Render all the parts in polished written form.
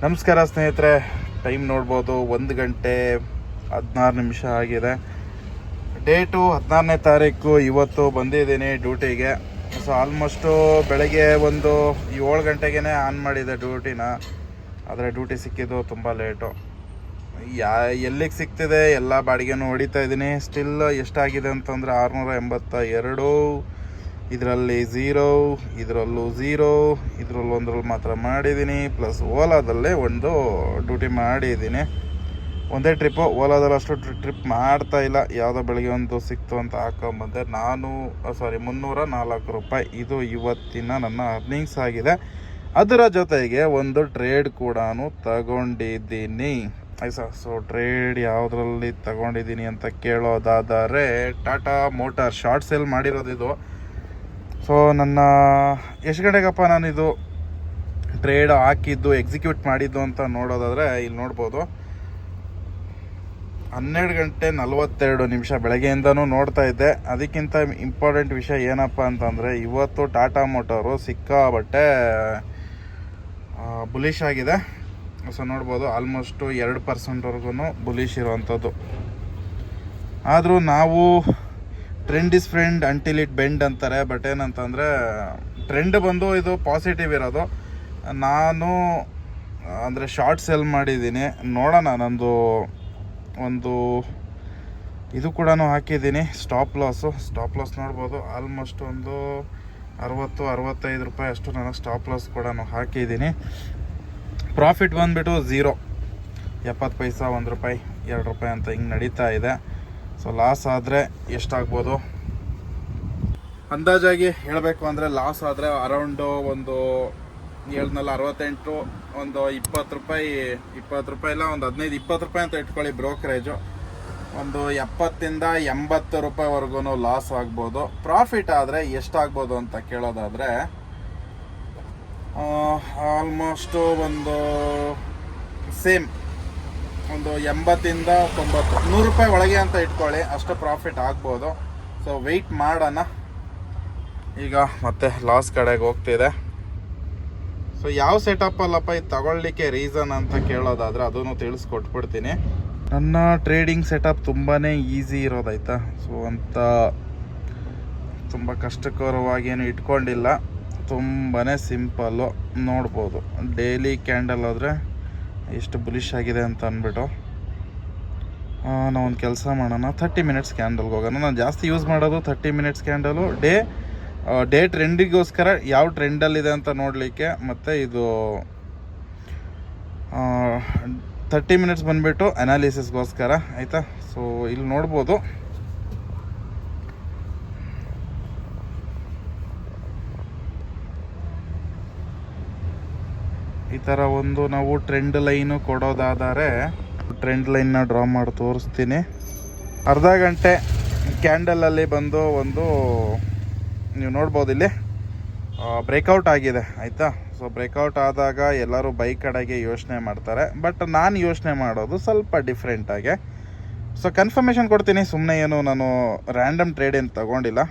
ನಮಸ್ಕಾರ ಸ್ನೇಹಿತರೆ, ಟೈಮ್ ನೋಡ್ಬೋದು 1 ಗಂಟೆ 16 ನಿಮಿಷ ಆಗಿದೆ. ಡೇಟು 14ನೇ ತಾರೀಕು. ಇವತ್ತು ಬಂದಿದ್ದೀನಿ ಡ್ಯೂಟಿಗೆ. ಸೊ ಆಲ್ಮೋಸ್ಟು ಬೆಳಗ್ಗೆ ಒಂದು 7 ಗಂಟೆಗೇ ಆನ್ ಮಾಡಿದೆ ಡ್ಯೂಟಿನ. ಆದರೆ ಡ್ಯೂಟಿ ಸಿಕ್ಕಿದ್ದು ತುಂಬ ಲೇಟು. ಎಲ್ಲಿಗೆ ಸಿಗ್ತಿದೆ ಎಲ್ಲ ಬಾಡಿಗೆನೂ ಹೊಡಿತಾ ಇದ್ದೀನಿ. ಸ್ಟಿಲ್ ಎಷ್ಟಾಗಿದೆ ಅಂತಂದರೆ 682. ಇದರಲ್ಲಿ 0, ಇದರಲ್ಲೂ 0, ಇದರಲ್ಲಿ ಒಂದರಲ್ಲಿ ಮಾತ್ರ ಮಾಡಿದ್ದೀನಿ. ಪ್ಲಸ್ ಓಲಾದಲ್ಲೇ ಒಂದು ಡ್ಯೂಟಿ ಮಾಡಿದ್ದೀನಿ. ಒಂದೇ ಟ್ರಿಪ್ಪು. ಓಲಾದಲ್ಲಿ ಅಷ್ಟು ಟ್ರಿಪ್ ಮಾಡ್ತಾ ಇಲ್ಲ. ಯಾವುದೋ ಬೆಳಗ್ಗೆ ಒಂದು ಸಿಕ್ತು ಅಂತ ಹಾಕೊಂಬಂದೆ. 304 ರೂಪಾಯಿ ಇದು ಇವತ್ತಿನ ನನ್ನ ಅರ್ನಿಂಗ್ಸ್ ಆಗಿದೆ. ಅದರ ಜೊತೆಗೆ ಒಂದು ಟ್ರೇಡ್ ಕೂಡ ತಗೊಂಡಿದ್ದೀನಿ. ಆಯ್ತಾ? ಸೊ ಟ್ರೇಡ್ ಯಾವುದರಲ್ಲಿ ತಗೊಂಡಿದ್ದೀನಿ ಅಂತ ಕೇಳೋದಾದರೆ ಟಾಟಾ ಮೋಟಾರ್ ಶಾರ್ಟ್ ಸೇಲ್ ಮಾಡಿರೋದಿದು. ಸೊ ನನ್ನ ಎಷ್ಟು ಗಂಟೆಗಪ್ಪ ನಾನಿದು ಟ್ರೇಡ್ ಹಾಕಿದ್ದು ಎಕ್ಸಿಕ್ಯೂಟ್ ಮಾಡಿದ್ದು ಅಂತ ನೋಡೋದಾದರೆ ಇಲ್ಲಿ ನೋಡ್ಬೋದು 12 ಗಂಟೆ 42 ನಿಮಿಷ ಬೆಳಗ್ಗೆಯಿಂದನೂ ನೋಡ್ತಾ ಇದ್ದೆ. ಅದಕ್ಕಿಂತ ಇಂಪಾರ್ಟೆಂಟ್ ವಿಷಯ ಏನಪ್ಪ ಅಂತಂದರೆ ಇವತ್ತು ಟಾಟಾ ಮೋಟಾರು ಸಿಕ್ಕಾಬಟ್ಟೆ ಬುಲಿಶ್ ಆಗಿದೆ. ಸೊ ನೋಡ್ಬೋದು ಆಲ್ಮೋಸ್ಟು 2% ಬುಲಿಶ್ ಇರುವಂಥದ್ದು. ಆದರೂ ನಾವು trend is friend until it bend ಅಂತಾರೆ. ಬಟ್ ಏನಂತಂದರೆ ಟ್ರೆಂಡ್ ಬಂದು ಇದು ಪಾಸಿಟಿವ್ ಇರೋದು. ನಾನು ಅಂದರೆ ಶಾರ್ಟ್ ಸೆಲ್ ಮಾಡಿದ್ದೀನಿ. ನೋಡೋಣ, ನಂದು ಒಂದು ಇದು ಕೂಡ ಹಾಕಿದ್ದೀನಿ, ಸ್ಟಾಪ್ ಲಾಸ್ ನೋಡ್ಬೋದು. ಆಲ್ಮೋಸ್ಟ್ ಒಂದು 60-65 ರೂಪಾಯಿ ಅಷ್ಟು ನಾನು ಸ್ಟಾಪ್ ಲಾಸ್ ಕೂಡ ಹಾಕಿದ್ದೀನಿ. ಪ್ರಾಫಿಟ್ ಬಂದುಬಿಟ್ಟು 0, 70 ಪೈಸಾ, 1 ರೂಪಾಯಿ, 2 ರೂಪಾಯಿ ಅಂತ ಹಿಂಗೆ ನಡೀತಾ ಇದೆ. ಸೊ ಲಾಸ್ ಆದರೆ ಎಷ್ಟಾಗ್ಬೋದು ಅಂದಾಜಾಗಿ ಹೇಳಬೇಕು ಅಂದರೆ, ಲಾಸ್ ಆದರೆ ಅರೌಂಡು ಒಂದು 68, ಒಂದು 20 ರೂಪಾಯಿ ಇಲ್ಲ, ಒಂದು 15-20 ರೂಪಾಯಿ ಅಂತ ಇಟ್ಕೊಳ್ಳಿ ಬ್ರೋಕರೇಜು. ಒಂದು 70-80 ರೂಪಾಯಿವರೆಗೂ ಲಾಸ್ ಆಗ್ಬೋದು. ಪ್ರಾಫಿಟ್ ಆದರೆ ಎಷ್ಟಾಗ್ಬೋದು ಅಂತ ಕೇಳೋದಾದರೆ ಆಲ್ಮೋಸ್ಟು ಒಂದು ಸೇಮ್ ಒಂದು 80-90, 100 ರೂಪಾಯಿ ಒಳಗೆ ಅಂತ ಇಟ್ಕೊಳ್ಳಿ, ಅಷ್ಟು ಪ್ರಾಫಿಟ್ ಆಗ್ಬೋದು. ಸೊ ವೆಯ್ಟ್ ಮಾಡೋಣ. ಈಗ ಮತ್ತೆ ಲಾಸ್ ಕಡೆಗೆ ಹೋಗ್ತಿದೆ. ಸೊ ಯಾವ ಸೆಟಪ್ ಅಲ್ಲಪ್ಪ ಇದು ತಗೊಳ್ಳಿಕ್ಕೆ ರೀಸನ್ ಅಂತ ಕೇಳೋದಾದರೆ ಅದನ್ನು ತಿಳಿಸ್ಕೊಟ್ಬಿಡ್ತೀನಿ. ನನ್ನ ಟ್ರೇಡಿಂಗ್ ಸೆಟಪ್ ತುಂಬಾ ಈಸಿ ಇರೋದಾಯ್ತಾ. ಸೊ ಅಂತ ತುಂಬ ಕಷ್ಟಕರವಾಗೇನು ಇಟ್ಕೊಂಡಿಲ್ಲ, ತುಂಬಾ ಸಿಂಪಲ್ಲು. ನೋಡ್ಬೋದು ಡೈಲಿ ಕ್ಯಾಂಡಲ್ ಆದರೆ ಎಷ್ಟು ಬುಲಿಶ್ ಆಗಿದೆ ಅಂತ ಅಂದ್ಬಿಟ್ಟು ನಾವೊಂದು ಕೆಲಸ ಮಾಡೋಣ, 30 ಮಿನಿಟ್ಸ್ ಕ್ಯಾಂಡಲ್ಗೆ ಹೋಗೋಣ. ನಾನು ಜಾಸ್ತಿ ಯೂಸ್ ಮಾಡೋದು 30 ಮಿನಿಟ್ಸ್ ಕ್ಯಾಂಡಲು. ಡೇ ಟ್ರೆಂಡಿಗೋಸ್ಕರ ಯಾವ ಟ್ರೆಂಡಲ್ಲಿದೆ ಅಂತ ನೋಡಲಿಕ್ಕೆ. ಮತ್ತು ಇದು 30 ಮಿನಿಟ್ಸ್ ಬಂದುಬಿಟ್ಟು ಅನಾಲಿಸಿಸ್ಗೋಸ್ಕರ, ಆಯಿತಾ. ಸೊ ಇಲ್ಲಿ ನೋಡ್ಬೋದು ಈ ಥರ ಒಂದು ನಾವು ಟ್ರೆಂಡ್ ಲೈನು ಕೊಡೋದಾದರೆ ಟ್ರೆಂಡ್ ಲೈನ್ನ ಡ್ರಾ ಮಾಡಿ ತೋರಿಸ್ತೀನಿ. ಅರ್ಧ ಗಂಟೆ ಕ್ಯಾಂಡಲಲ್ಲಿ ಬಂದು ಒಂದು ನೀವು ನೋಡ್ಬೋದು ಇಲ್ಲಿ ಬ್ರೇಕೌಟ್ ಆಗಿದೆ, ಆಯಿತಾ. ಸೊ ಬ್ರೇಕೌಟ್ ಆದಾಗ ಎಲ್ಲರೂ ಬೈ ಕಡೆಗೆ ಯೋಚನೆ ಮಾಡ್ತಾರೆ. ಬಟ್ ನಾನು ಯೋಚನೆ ಮಾಡೋದು ಸ್ವಲ್ಪ ಡಿಫ್ರೆಂಟಾಗೆ. ಸೊ ಕನ್ಫರ್ಮೇಷನ್ ಕೊಡ್ತೀನಿ, ಸುಮ್ಮನೆ ಏನು ನಾನು ರ್ಯಾಂಡಮ್ ಟ್ರೇಡ್ ಏನು ತೊಗೊಂಡಿಲ್ಲ.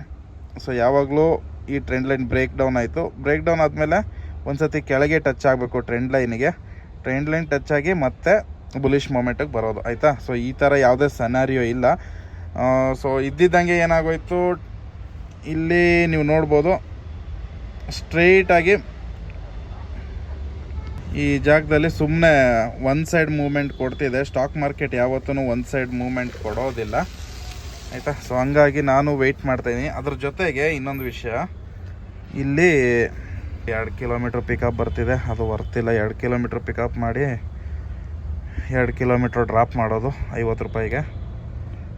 ಸೊ ಯಾವಾಗಲೂ ಈ ಟ್ರೆಂಡ್ ಲೈನ್ ಬ್ರೇಕ್ ಡೌನ್ ಆಯಿತು. ಬ್ರೇಕ್ ಡೌನ್ ಆದಮೇಲೆ ಒಂದು ಸತಿ ಕೆಳಗೆ ಟಚ್ ಆಗಬೇಕು ಟ್ರೆಂಡ್ ಲೈನ್ ಟಚ್ ಆಗಿ ಮತ್ತೆ ಬುಲಿಶ್ ಮೂಮೆಂಟಿಗೆ ಬರೋದು, ಆಯಿತಾ. ಸೊ ಈ ಥರ ಯಾವುದೇ ಸೆನಾರಿಯೋ ಇಲ್ಲ. ಸೊ ಇದ್ದಿದ್ದಂಗೆ ಏನಾಗೋಯ್ತು, ಇಲ್ಲಿ ನೀವು ನೋಡ್ಬೋದು ಸ್ಟ್ರೈಟಾಗಿ ಈ ಜಾಗದಲ್ಲಿ ಸುಮ್ಮನೆ ಒನ್ ಸೈಡ್ ಮೂವ್ಮೆಂಟ್ ಕೊಡ್ತಿದೆ. ಸ್ಟಾಕ್ ಮಾರ್ಕೆಟ್ ಯಾವತ್ತೂ ಒನ್ ಸೈಡ್ ಮೂವ್ಮೆಂಟ್ ಕೊಡೋದಿಲ್ಲ, ಆಯಿತಾ. ಸೊ ಹಂಗಾಗಿ ನಾನು ವೆಯ್ಟ್ ಮಾಡ್ತಾಯಿದ್ದೀನಿ. ಅದ್ರ ಜೊತೆಗೆ ಇನ್ನೊಂದು ವಿಷಯ, ಇಲ್ಲಿ 2 ಕಿಲೋಮೀಟ್ರ್ ಪಿಕಪ್ ಬರ್ತಿದೆ, ಅದು ವರ್ತಿಲ್ಲ. 2 ಕಿಲೋಮೀಟ್ರ್ ಪಿಕಪ್ ಮಾಡಿ 2 ಕಿಲೋಮೀಟ್ರ್ ಡ್ರಾಪ್ ಮಾಡೋದು 50 ರೂಪಾಯಿಗೆ.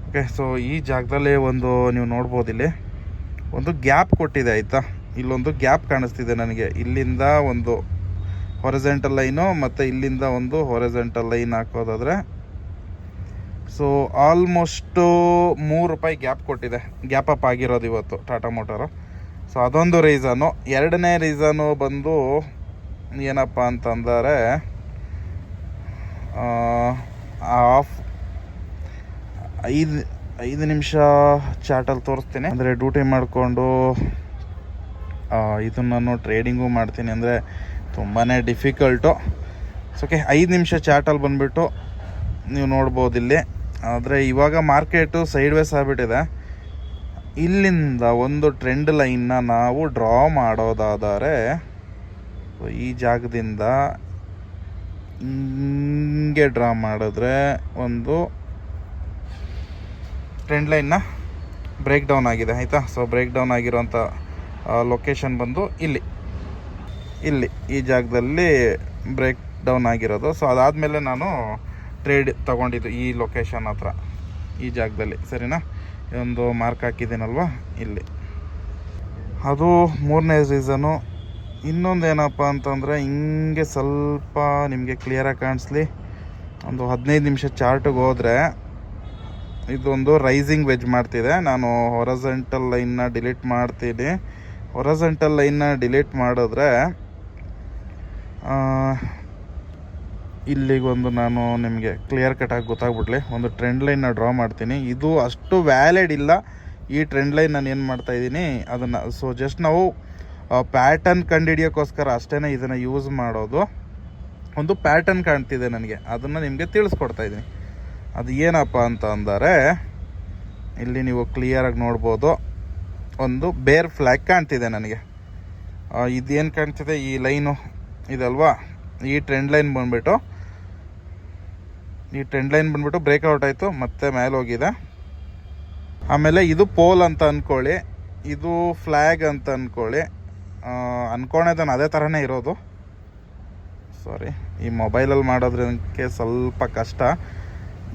ಓಕೆ, ಸೊ ಈ ಜಾಗದಲ್ಲಿ ಒಂದು ನೀವು ನೋಡ್ಬೋದು ಇಲ್ಲಿ ಒಂದು ಗ್ಯಾಪ್ ಕೊಟ್ಟಿದೆ, ಆಯಿತಾ. ಇಲ್ಲೊಂದು ಗ್ಯಾಪ್ ಕಾಣಿಸ್ತಿದೆ ನನಗೆ. ಇಲ್ಲಿಂದ ಒಂದು ಹೊರಿಜೆಂಟಲ್ ಲೈನು ಮತ್ತು ಇಲ್ಲಿಂದ ಒಂದು ಹೊರಿಜೆಂಟಲ್ ಲೈನ್ ಹಾಕೋದಾದರೆ ಸೊ ಆಲ್ಮೋಸ್ಟು 3 ರೂಪಾಯಿ ಗ್ಯಾಪ್ ಕೊಟ್ಟಿದೆ. ಗ್ಯಾಪ್ ಅಪ್ ಆಗಿರೋದು ಇವತ್ತು ಟಾಟಾ ಮೋಟಾರು. ಸೊ ಅದೊಂದು ರೀಸನು. ಎರಡನೇ ರೀಸನು ಬಂದು ಏನಪ್ಪ ಅಂತಂದರೆ 5 ನಿಮಿಷ ಚಾಟಲ್ಲಿ ತೋರಿಸ್ತೀನಿ. ಅಂದರೆ ಡ್ಯೂಟಿ ಮಾಡಿಕೊಂಡು ಇದನ್ನು ನಾನು ಟ್ರೇಡಿಂಗು ಮಾಡ್ತೀನಿ ಅಂದರೆ ತುಂಬಾ ಡಿಫಿಕಲ್ಟು. ಓಕೆ 5 ನಿಮಿಷ ಚಾರ್ಟಲ್ಲಿ ಬಂದುಬಿಟ್ಟು ನೀವು ನೋಡ್ಬೋದು ಇಲ್ಲಿ. ಆದರೆ ಇವಾಗ ಮಾರ್ಕೆಟು ಸೈಡ್ ವೇಸ್ ಆಗಿಬಿಟ್ಟಿದೆ. ಇಲ್ಲಿಂದ ಒಂದು ಟ್ರೆಂಡ್ ಲೈನ್ನ ನಾವು ಡ್ರಾ ಮಾಡೋದಾದರೆ ಈ ಜಾಗದಿಂದ ಹಿಂಗೆ ಡ್ರಾ ಮಾಡಿದ್ರೆ ಒಂದು ಟ್ರೆಂಡ್ ಲೈನ್ನ ಬ್ರೇಕ್ ಡೌನ್ ಆಗಿದೆ ಆಯಿತಾ. ಸೊ ಬ್ರೇಕ್ ಡೌನ್ ಆಗಿರೋಂಥ ಲೊಕೇಶನ್ ಬಂದು ಇಲ್ಲಿ ಈ ಜಾಗದಲ್ಲಿ ಬ್ರೇಕ್ ಡೌನ್ ಆಗಿರೋದು. ಸೊ ಅದಾದಮೇಲೆ ನಾನು ಟ್ರೇಡ್ ತೊಗೊಂಡಿದ್ದು ಈ ಲೊಕೇಶನ್ ಹತ್ರ, ಈ ಜಾಗದಲ್ಲಿ, ಸರಿನಾ. ಒಂದು ಮಾರ್ಕ್ ಹಾಕಿದ್ದೀನಲ್ವ ಇಲ್ಲಿ, ಅದು 3ನೇ ರೀಸನು. ಇನ್ನೊಂದೇನಪ್ಪ ಅಂತಂದರೆ ಹಿಂಗೆ ಸ್ವಲ್ಪ ನಿಮಗೆ ಕ್ಲಿಯರಾಗಿ ಕಾಣಿಸ್ಲಿ, ಒಂದು 15 ನಿಮಿಷ ಚಾರ್ಟಿಗೆ ಹೋದರೆ ಇದೊಂದು ರೈಸಿಂಗ್ ವೆಜ್ ಮಾಡ್ತಿದೆ. ನಾನು ಹೊರಜೆಂಟಲ್ ಲೈನ್ನ ಡಿಲೀಟ್ ಮಾಡ್ತೀನಿ. ಹೊರಜೆಂಟಲ್ ಲೈನ್ನ ಡಿಲೀಟ್ ಮಾಡಿದ್ರೆ ಇಲ್ಲಿಗೊಂದು ನಾನು ನಿಮಗೆ ಕ್ಲಿಯರ್ ಕಟಾಗಿ ಗೊತ್ತಾಗ್ಬಿಡ್ಲಿ ಒಂದು ಟ್ರೆಂಡ್ ಲೈನ್ನ ಡ್ರಾ ಮಾಡ್ತೀನಿ. ಇದು ಅಷ್ಟು ವ್ಯಾಲಿಡ್ ಇಲ್ಲ ಈ ಟ್ರೆಂಡ್ ಲೈನ್. ನಾನು ಏನು ಮಾಡ್ತಾಯಿದ್ದೀನಿ ಅದನ್ನು, ಸೊ ಜಸ್ಟ್ ನಾವು ಪ್ಯಾಟರ್ನ್ ಕಂಡುಹಿಡಿಯೋಕ್ಕೋಸ್ಕರ ಅಷ್ಟೇ ಇದನ್ನು ಯೂಸ್ ಮಾಡೋದು. ಒಂದು ಪ್ಯಾಟರ್ನ್ ಕಾಣ್ತಿದೆ ನನಗೆ, ಅದನ್ನು ನಿಮಗೆ ತಿಳಿಸ್ಕೊಡ್ತಾಯಿದ್ದೀನಿ. ಅದು ಏನಪ್ಪ ಅಂತ ಅಂದರೆ ಇಲ್ಲಿ ನೀವು ಕ್ಲಿಯರಾಗಿ ನೋಡ್ಬೋದು, ಒಂದು ಬೇರ್ ಫ್ಲ್ಯಾಗ್ ಕಾಣ್ತಿದೆ ನನಗೆ. ಇದೇನು ಕಾಣ್ತಿದೆ, ಈ ಲೈನು ಇದಲ್ವಾ, ಈ ಟ್ರೆಂಡ್ ಲೈನ್ ಬಂದುಬಿಟ್ಟು ಬ್ರೇಕ್ಔಟ್ ಆಯಿತು, ಮತ್ತೆ ಮೇಲೆ ಹೋಗಿದೆ. ಆಮೇಲೆ ಇದು ಪೋಲ್ ಅಂತ ಅಂದ್ಕೊಳ್ಳಿ, ಇದು ಫ್ಲ್ಯಾಗ್ ಅಂತ ಅಂದ್ಕೊಳ್ಳಿ. ಅಂದ್ಕೊಳೋದನ್ನು ಅದೇ ಥರನೇ ಇರೋದು. ಸಾರಿ, ಈ ಮೊಬೈಲಲ್ಲಿ ಮಾಡೋದ್ರಕ್ಕೆ ಸ್ವಲ್ಪ ಕಷ್ಟ.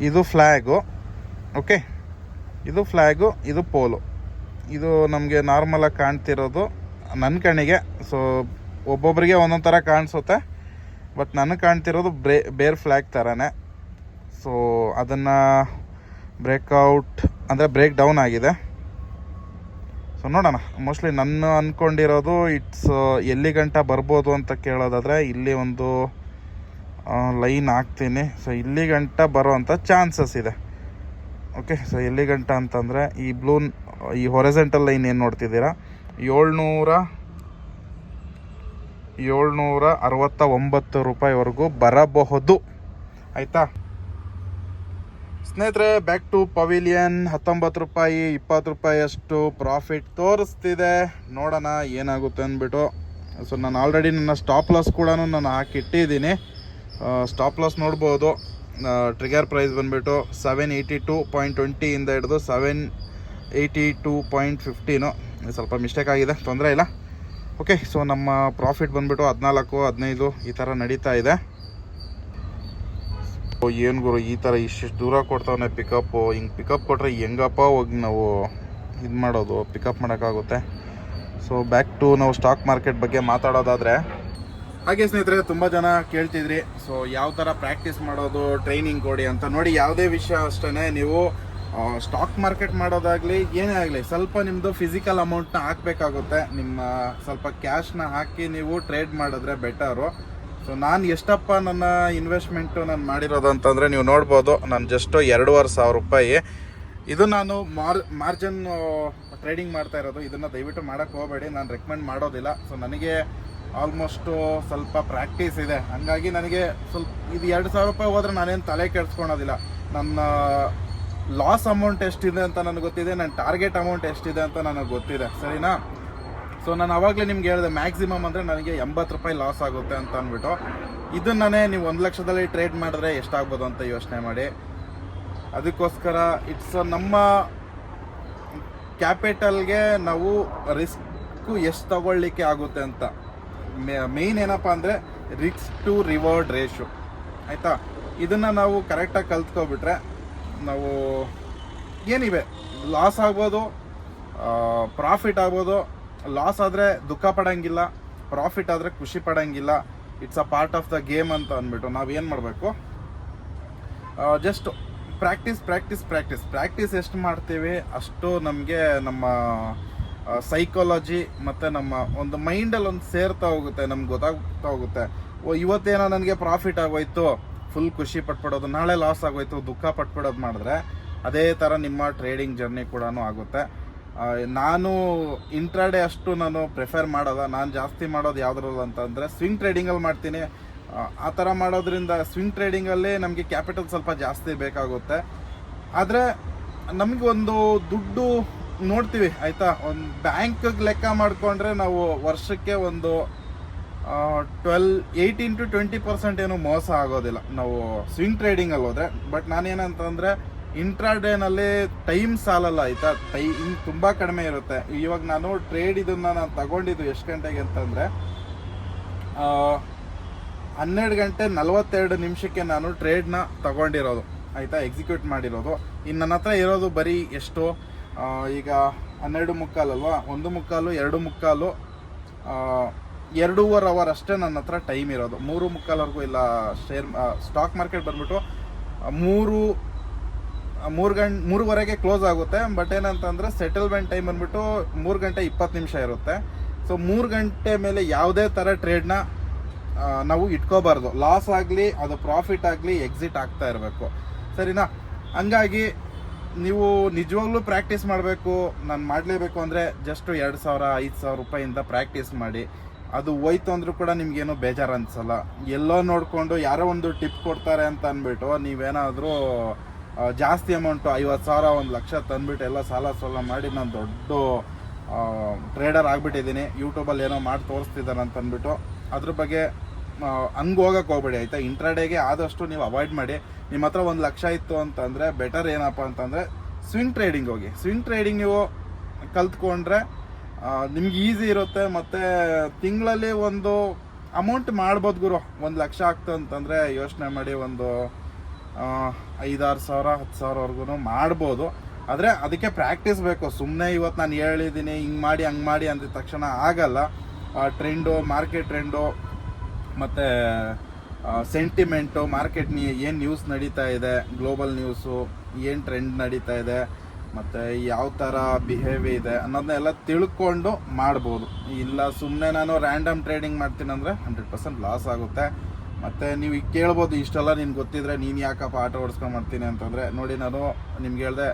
ಇದು ಫ್ಲ್ಯಾಗು, ಓಕೆ, ಇದು ಫ್ಲ್ಯಾಗು, ಇದು ಪೋಲು. ಇದು ನಮಗೆ ನಾರ್ಮಲಾಗಿ ಕಾಣ್ತಿರೋದು ನನ್ನ ಕಣ್ಣಿಗೆ. ಸೊ ಒಬ್ಬೊಬ್ಬರಿಗೆ ಒಂದೊಂದು ಥರ ಕಾಣಿಸುತ್ತೆ, ಬಟ್ ನನಗೆ ಕಾಣ್ತಿರೋದು ಬೇರ್ ಫ್ಲ್ಯಾಗ್ ಥರನೇ. ಸೊ ಅದನ್ನು ಬ್ರೇಕ್ಔಟ್ ಅಂದರೆ ಬ್ರೇಕ್ ಡೌನ್ ಆಗಿದೆ. ಸೊ ನೋಡೋಣ, ಮೋಸ್ಟ್ಲಿ ನನ್ನ ಅಂದ್ಕೊಂಡಿರೋದು ಇಟ್ಸ್ ಎಲ್ಲಿ ಗಂಟ ಬರ್ಬೋದು ಅಂತ ಕೇಳೋದಾದರೆ ಇಲ್ಲಿ ಒಂದು ಲೈನ್ ಹಾಕ್ತೀನಿ. ಸೊ ಇಲ್ಲಿ ಗಂಟ ಬರೋ ಅಂಥ ಚಾನ್ಸಸ್ ಇದೆ. ಓಕೆ, ಸೊ ಎಲ್ಲಿ ಗಂಟ ಅಂತಂದರೆ ಈ ಹೊರಜೆಂಟಲ್ ಲೈನ್ ಏನು ನೋಡ್ತಿದ್ದೀರಾ, 769 ರೂಪಾಯಿವರೆಗೂ ಬರಬಹುದು ಆಯಿತಾ ಸ್ನೇಹಿತರೆ. ಬ್ಯಾಕ್ ಟು ಪವಿಲಿಯನ್ 19 ರೂಪಾಯಿ 20 ರೂಪಾಯಿ ಅಷ್ಟು ಪ್ರಾಫಿಟ್ ತೋರಿಸ್ತಿದೆ. ನೋಡೋಣ ಏನಾಗುತ್ತೆ ಅಂದ್ಬಿಟ್ಟು. ಸೊ ನಾನು ಆಲ್ರೆಡಿ ನನ್ನ ಸ್ಟಾಪ್ ಲಾಸ್ ಕೂಡ ನಾನು ಹಾಕಿಟ್ಟಿದ್ದೀನಿ. ಸ್ಟಾಪ್ ಲಾಸ್ ನೋಡ್ಬೋದು. ಟ್ರಿಗರ್ ಪ್ರೈಸ್ ಬಂದುಬಿಟ್ಟು 782.20 ಇಂದ ಹಿಡಿದು 782.15. ಸ್ವಲ್ಪ ಮಿಸ್ಟೇಕ್ ಆಗಿದೆ, ತೊಂದರೆ ಇಲ್ಲ. ಓಕೆ, ಸೊ ನಮ್ಮ ಪ್ರಾಫಿಟ್ ಬಂದುಬಿಟ್ಟು 14-15 ಈ ಥರ ನಡೀತಾ ಇದೆ. ಏನು ಗುರು ಈ ಥರ ಇಷ್ಟು ದೂರ ಕೊಡ್ತಾವನೆ ಪಿಕಪ್ಪು. ಹಿಂಗೆ ಪಿಕಪ್ ಕೊಟ್ಟರೆ ಹೆಂಗಪ್ಪ ಹೋಗಿ ನಾವು ಇದು ಮಾಡೋದು, ಪಿಕಪ್ ಮಾಡೋಕ್ಕಾಗುತ್ತೆ. ಸೊ ಬ್ಯಾಕ್ ಟು ನಾವು ಸ್ಟಾಕ್ ಮಾರ್ಕೆಟ್ ಬಗ್ಗೆ ಮಾತಾಡೋದಾದರೆ, ಹಾಗೆ ಸ್ನೇಹಿತರೆ ತುಂಬ ಜನ ಕೇಳ್ತಿದ್ರಿ, ಸೊ ಯಾವ ಥರ ಪ್ರಾಕ್ಟೀಸ್ ಮಾಡೋದು, ಟ್ರೈನಿಂಗ್ ಕೊಡಿ ಅಂತ. ನೋಡಿ, ಯಾವುದೇ ವಿಷಯ ಅಷ್ಟೇ, ನೀವು ಸ್ಟಾಕ್ ಮಾರ್ಕೆಟ್ ಮಾಡೋದಾಗಲಿ ಏನೇ ಆಗಲಿ ಸ್ವಲ್ಪ ನಿಮ್ಮದು ಫಿಸಿಕಲ್ ಅಮೌಂಟ್ನ ಹಾಕಬೇಕಾಗುತ್ತೆ. ನಿಮ್ಮ ಸ್ವಲ್ಪ ಕ್ಯಾಶ್ನ ಹಾಕಿ ನೀವು ಟ್ರೇಡ್ ಮಾಡಿದ್ರೆ ಬೆಟರು. ಸೊ ನಾನು ಎಷ್ಟಪ್ಪ ನನ್ನ ಇನ್ವೆಸ್ಟ್ಮೆಂಟು ನಾನು ಮಾಡಿರೋದು ಅಂತಂದರೆ ನೀವು ನೋಡ್ಬೋದು, ನಾನು ಜಸ್ಟು 2,500 ರೂಪಾಯಿ. ಇದು ನಾನು ಮಾರ್ಜಿನ್ ಟ್ರೇಡಿಂಗ್ ಮಾಡ್ತಾ ಇರೋದು. ಇದನ್ನು ದಯವಿಟ್ಟು ಮಾಡೋಕ್ಕೆ ಹೋಗಬೇಡಿ, ನಾನು ರೆಕಮೆಂಡ್ ಮಾಡೋದಿಲ್ಲ. ಸೊ ನನಗೆ ಆಲ್ಮೋಸ್ಟು ಸ್ವಲ್ಪ ಪ್ರಾಕ್ಟೀಸ್ ಇದೆ, ಹಾಗಾಗಿ ನನಗೆ ಸ್ವಲ್ಪ ಇದು 2,000 ರೂಪಾಯಿ ಹೋದರೆ ನಾನೇನು ತಲೆ ಕೆಡಿಸ್ಕೊಳೋದಿಲ್ಲ. ನನ್ನ ಲಾಸ್ ಅಮೌಂಟ್ ಎಷ್ಟಿದೆ ಅಂತ ನನಗೆ ಗೊತ್ತಿದೆ, ನನ್ನ ಟಾರ್ಗೆಟ್ ಅಮೌಂಟ್ ಎಷ್ಟಿದೆ ಅಂತ ನನಗೆ ಗೊತ್ತಿದೆ, ಸರಿನಾ. ಸೊ ನಾನು ಆವಾಗಲೇ ನಿಮ್ಗೆ ಹೇಳಿದೆ, ಮ್ಯಾಕ್ಸಿಮಮ್ ಅಂದರೆ ನನಗೆ 80 ರೂಪಾಯಿ ಲಾಸ್ ಆಗುತ್ತೆ ಅಂತ ಅಂದ್ಬಿಟ್ಟು. ಇದನ್ನೇ ನೀವು 1 ಲಕ್ಷದಲ್ಲಿ ಟ್ರೇಡ್ ಮಾಡಿದ್ರೆ ಎಷ್ಟಾಗ್ಬೋದು ಅಂತ ಯೋಚನೆ ಮಾಡಿ. ಅದಕ್ಕೋಸ್ಕರ ಇಟ್ಸ್ ನಮ್ಮ ಕ್ಯಾಪಿಟಲ್ಗೆ ನಾವು ರಿಸ್ಕು ಎಷ್ಟು ತಗೊಳ್ಳಿಕ್ಕೆ ಆಗುತ್ತೆ ಅಂತ. ಮೇಯ್ನ್ ಏನಪ್ಪ ಅಂದರೆ ರಿಸ್ಕ್ ಟು ರಿವಾರ್ಡ್ ರೇಷು ಆಯಿತಾ. ಇದನ್ನು ನಾವು ಕರೆಕ್ಟಾಗಿ ಕಲ್ತ್ಕೊಬಿಟ್ರೆ ನಾವು ಏನಿವೆ ಲಾಸ್ ಆಗ್ಬೋದು, ಪ್ರಾಫಿಟ್ ಆಗ್ಬೋದು. ಲಾಸ್ ಆದರೆ ದುಃಖ ಪಡೋಂಗಿಲ್ಲ, ಪ್ರಾಫಿಟ್ ಆದರೆ ಖುಷಿ ಪಡೋಂಗಿಲ್ಲ. It's a part of the game ಅಂತ ಅಂದ್ಬಿಟ್ಟು ನಾವೇನು ಮಾಡಬೇಕು, ಜಸ್ಟ್ ಪ್ರಾಕ್ಟೀಸ್ ಎಷ್ಟು ಮಾಡ್ತೀವಿ ಅಷ್ಟು ನಮಗೆ ನಮ್ಮ ಸೈಕಾಲಜಿ ಮತ್ತು ನಮ್ಮ ಒಂದು ಮೈಂಡಲ್ಲಿ ಒಂದು ಸೇರ್ತಾ ಹೋಗುತ್ತೆ, ನಮ್ಗೆ ಗೊತ್ತಾಗ್ತಾ ಹೋಗುತ್ತೆ. ಇವತ್ತೇನೋ ನನಗೆ ಪ್ರಾಫಿಟ್ ಆಗೋಯ್ತು, ಫುಲ್ ಖುಷಿ ಪಟ್ಬಿಡೋದು, ನಾಳೆ ಲಾಸ್ ಆಗೋಯ್ತು ದುಃಖ ಪಟ್ಬಿಡೋದು ಮಾಡಿದ್ರೆ ಅದೇ ಥರ ನಿಮ್ಮ ಟ್ರೇಡಿಂಗ್ ಜರ್ನಿ ಕೂಡ ಆಗುತ್ತೆ. ನಾನು ಇಂಟ್ರಾಡೇ ಅಷ್ಟು ನಾನು ಪ್ರಿಫರ್ ಮಾಡೋದ. ನಾನು ಜಾಸ್ತಿ ಮಾಡೋದು ಯಾವುದ್ರಲ್ಲಿ ಅಂತಂದರೆ ಸ್ವಿಂಗ್ ಟ್ರೇಡಿಂಗಲ್ಲಿ ಮಾಡ್ತೀನಿ. ಆ ಥರ ಮಾಡೋದ್ರಿಂದ ಸ್ವಿಂಗ್ ಟ್ರೇಡಿಂಗಲ್ಲಿ ನಮಗೆ ಕ್ಯಾಪಿಟಲ್ ಸ್ವಲ್ಪ ಜಾಸ್ತಿ ಬೇಕಾಗುತ್ತೆ. ಆದರೆ ನಮಗೆ ಒಂದು ದುಡ್ಡು ನೋಡ್ತೀವಿ ಆಯಿತಾ, ಒಂದು ಬ್ಯಾಂಕಿಗೆ ಲೆಕ್ಕ ಮಾಡಿಕೊಂಡ್ರೆ ನಾವು ವರ್ಷಕ್ಕೆ ಒಂದು 18 to 20% ಏನು ಮೋಸ ಆಗೋದಿಲ್ಲ ನಾವು ಸ್ವಿಂಗ್ ಟ್ರೇಡಿಂಗಲ್ಲಿ ಹೋದರೆ. ಬಟ್ ನಾನೇನಂತಂದರೆ ಇಂಟ್ರಾಡೇನಲ್ಲಿ ಟೈಮ್ ಸಾಲಲ್ಲ ಆಯಿತಾ, ಟೈಮ್ ತುಂಬ ಕಡಿಮೆ ಇರುತ್ತೆ. ಇವಾಗ ನಾನು ನಾನು ತಗೊಂಡಿದ್ದು ಎಷ್ಟು ಗಂಟೆಗೆ ಅಂತಂದರೆ 12:42 ನಾನು ಟ್ರೇಡ್ನ ತಗೊಂಡಿರೋದು ಆಯಿತಾ, ಎಕ್ಸಿಕ್ಯೂಟ್ ಮಾಡಿರೋದು. ಇನ್ನು ನನ್ನ ಹತ್ರ ಇರೋದು ಬರೀ ಎಷ್ಟು, ಈಗ 12:45 ಅಲ್ವಾ, 1:45, 2:45, 2.5 ಅವರ್ ಅಷ್ಟೇ ನನ್ನ ಹತ್ರ ಟೈಮ್ ಇರೋದು. 3:45ವರೆಗೂ ಇಲ್ಲ. ಸ್ಟಾಕ್ ಮಾರ್ಕೆಟ್ ಬಂದ್ಬಿಟ್ಟು 3:30 ಕ್ಲೋಸ್ ಆಗುತ್ತೆ. ಬಟ್ ಏನಂತಂದರೆ ಸೆಟಲ್ಮೆಂಟ್ ಟೈಮ್ ಬಂದ್ಬಿಟ್ಟು 3:20 ಇರುತ್ತೆ. ಸೊ 3 ಗಂಟೆ ಮೇಲೆ ಯಾವುದೇ ಥರ ಟ್ರೇಡ್ನ ನಾವು ಇಟ್ಕೋಬಾರ್ದು. ಲಾಸ್ ಆಗಲಿ ಅದು ಪ್ರಾಫಿಟ್ ಆಗಲಿ ಎಕ್ಸಿಟ್ ಆಗ್ತಾ ಇರಬೇಕು, ಸರಿನಾ? ಹಂಗಾಗಿ ನೀವು ನಿಜವಾಗ್ಲೂ ಪ್ರಾಕ್ಟೀಸ್ ಮಾಡಬೇಕು. ನಾನು ಮಾಡಲೇಬೇಕು ಅಂದರೆ ಜಸ್ಟ್ 2,000-5,000 ರೂಪಾಯಿಂದ ಪ್ರಾಕ್ಟೀಸ್ ಮಾಡಿ. ಅದು ಹೋಯ್ತು ಅಂದರೂ ಕೂಡ ನಿಮಗೇನು ಬೇಜಾರು ಅನಿಸಲ್ಲ. ಎಲ್ಲೋ ನೋಡಿಕೊಂಡು ಯಾರೋ ಒಂದು ಟಿಪ್ ಕೊಡ್ತಾರೆ ಅಂತ ಅಂದ್ಬಿಟ್ಟು ನೀವೇನಾದರೂ ಜಾಸ್ತಿ ಅಮೌಂಟು 50,000 1 ಲಕ್ಷ ತಂದುಬಿಟ್ಟು ಎಲ್ಲ ಸಾಲ ಮಾಡಿ ನಾನು ದೊಡ್ಡ ಟ್ರೇಡರ್ ಆಗಿಬಿಟ್ಟಿದ್ದೀನಿ, ಯೂಟ್ಯೂಬಲ್ಲಿ ಏನೋ ಮಾಡಿ ತೋರಿಸ್ತಿದ್ದಾರೆ ಅಂತ ಅಂದ್ಬಿಟ್ಟು ಅದ್ರ ಬಗ್ಗೆ ಹಂಗೆ ಹೋಗಕ್ಕೆ ಹೋಗ್ಬೇಡಿ ಆಯಿತಾ. ಇಂಟ್ರಾಡೇಗೆ ಆದಷ್ಟು ನೀವು ಅವಾಯ್ಡ್ ಮಾಡಿ. ನಿಮ್ಮ ಹತ್ರ 1 ಲಕ್ಷ ಇತ್ತು ಅಂತಂದರೆ ಬೆಟರ್ ಏನಪ್ಪ ಅಂತಂದರೆ ಸ್ವಿಂಗ್ ಟ್ರೇಡಿಂಗ್ ಹೋಗಿ. ಸ್ವಿಂಗ್ ಟ್ರೇಡಿಂಗ್ ನೀವು ಕಲ್ತ್ಕೊಂಡ್ರೆ ನಿಮ್ಗೆ ಈಸಿ ಇರುತ್ತೆ. ಮತ್ತು ತಿಂಗಳಲ್ಲಿ ಒಂದು ಅಮೌಂಟ್ ಮಾಡ್ಬೋದು ಗುರು. 1 ಲಕ್ಷ ಆಗ್ತು ಅಂತಂದರೆ ಯೋಚನೆ ಮಾಡಿ ಒಂದು 5-6 ಸಾವಿರ 10 ಸಾವಿರವರೆಗೂ ಮಾಡ್ಬೋದು. ಆದರೆ ಅದಕ್ಕೆ ಪ್ರಾಕ್ಟೀಸ್ ಬೇಕು. ಸುಮ್ಮನೆ ಇವತ್ತು ನಾನು ಹೇಳಿದ್ದೀನಿ ಹಿಂಗೆ ಮಾಡಿ ಹಂಗೆ ಮಾಡಿ ಅಂದಿದ ತಕ್ಷಣ ಆಗಲ್ಲ. ಟ್ರೆಂಡು, ಮಾರ್ಕೆಟ್ ಟ್ರೆಂಡು ಮತ್ತು ಸೆಂಟಿಮೆಂಟು, ಮಾರ್ಕೆಟ್ ಏನು ನ್ಯೂಸ್ ನಡೀತಾ ಇದೆ, ಗ್ಲೋಬಲ್ ನ್ಯೂಸು, ಏನು ಟ್ರೆಂಡ್ ನಡೀತಾ ಇದೆ, ಮತ್ತು ಯಾವ ಥರ ಬಿಹೇವಿಯರ್ ಇದೆ ಅನ್ನೋದನ್ನೆಲ್ಲ ತಿಳ್ಕೊಂಡು ಮಾಡ್ಬೋದು. ಇಲ್ಲ ಸುಮ್ಮನೆ ನಾನು ರ್ಯಾಂಡಮ್ ಟ್ರೇಡಿಂಗ್ ಮಾಡ್ತೀನಿ ಅಂದರೆ 100% ಲಾಸ್ ಆಗುತ್ತೆ. ಮತ್ತು ನೀವು ಈಗ ಕೇಳ್ಬೋದು, ಇಷ್ಟೆಲ್ಲ ನಿನ್ಗೆ ಗೊತ್ತಿದ್ರೆ ನೀನು ಯಾಕಪ್ಪ ಆಟೋ ಓಡಿಸ್ಕೊಂಡು ಮಾಡ್ತೀನಿ ಅಂತಂದರೆ, ನೋಡಿ ನಾನು ನಿಮ್ಗೆ ಹೇಳಿದೆ,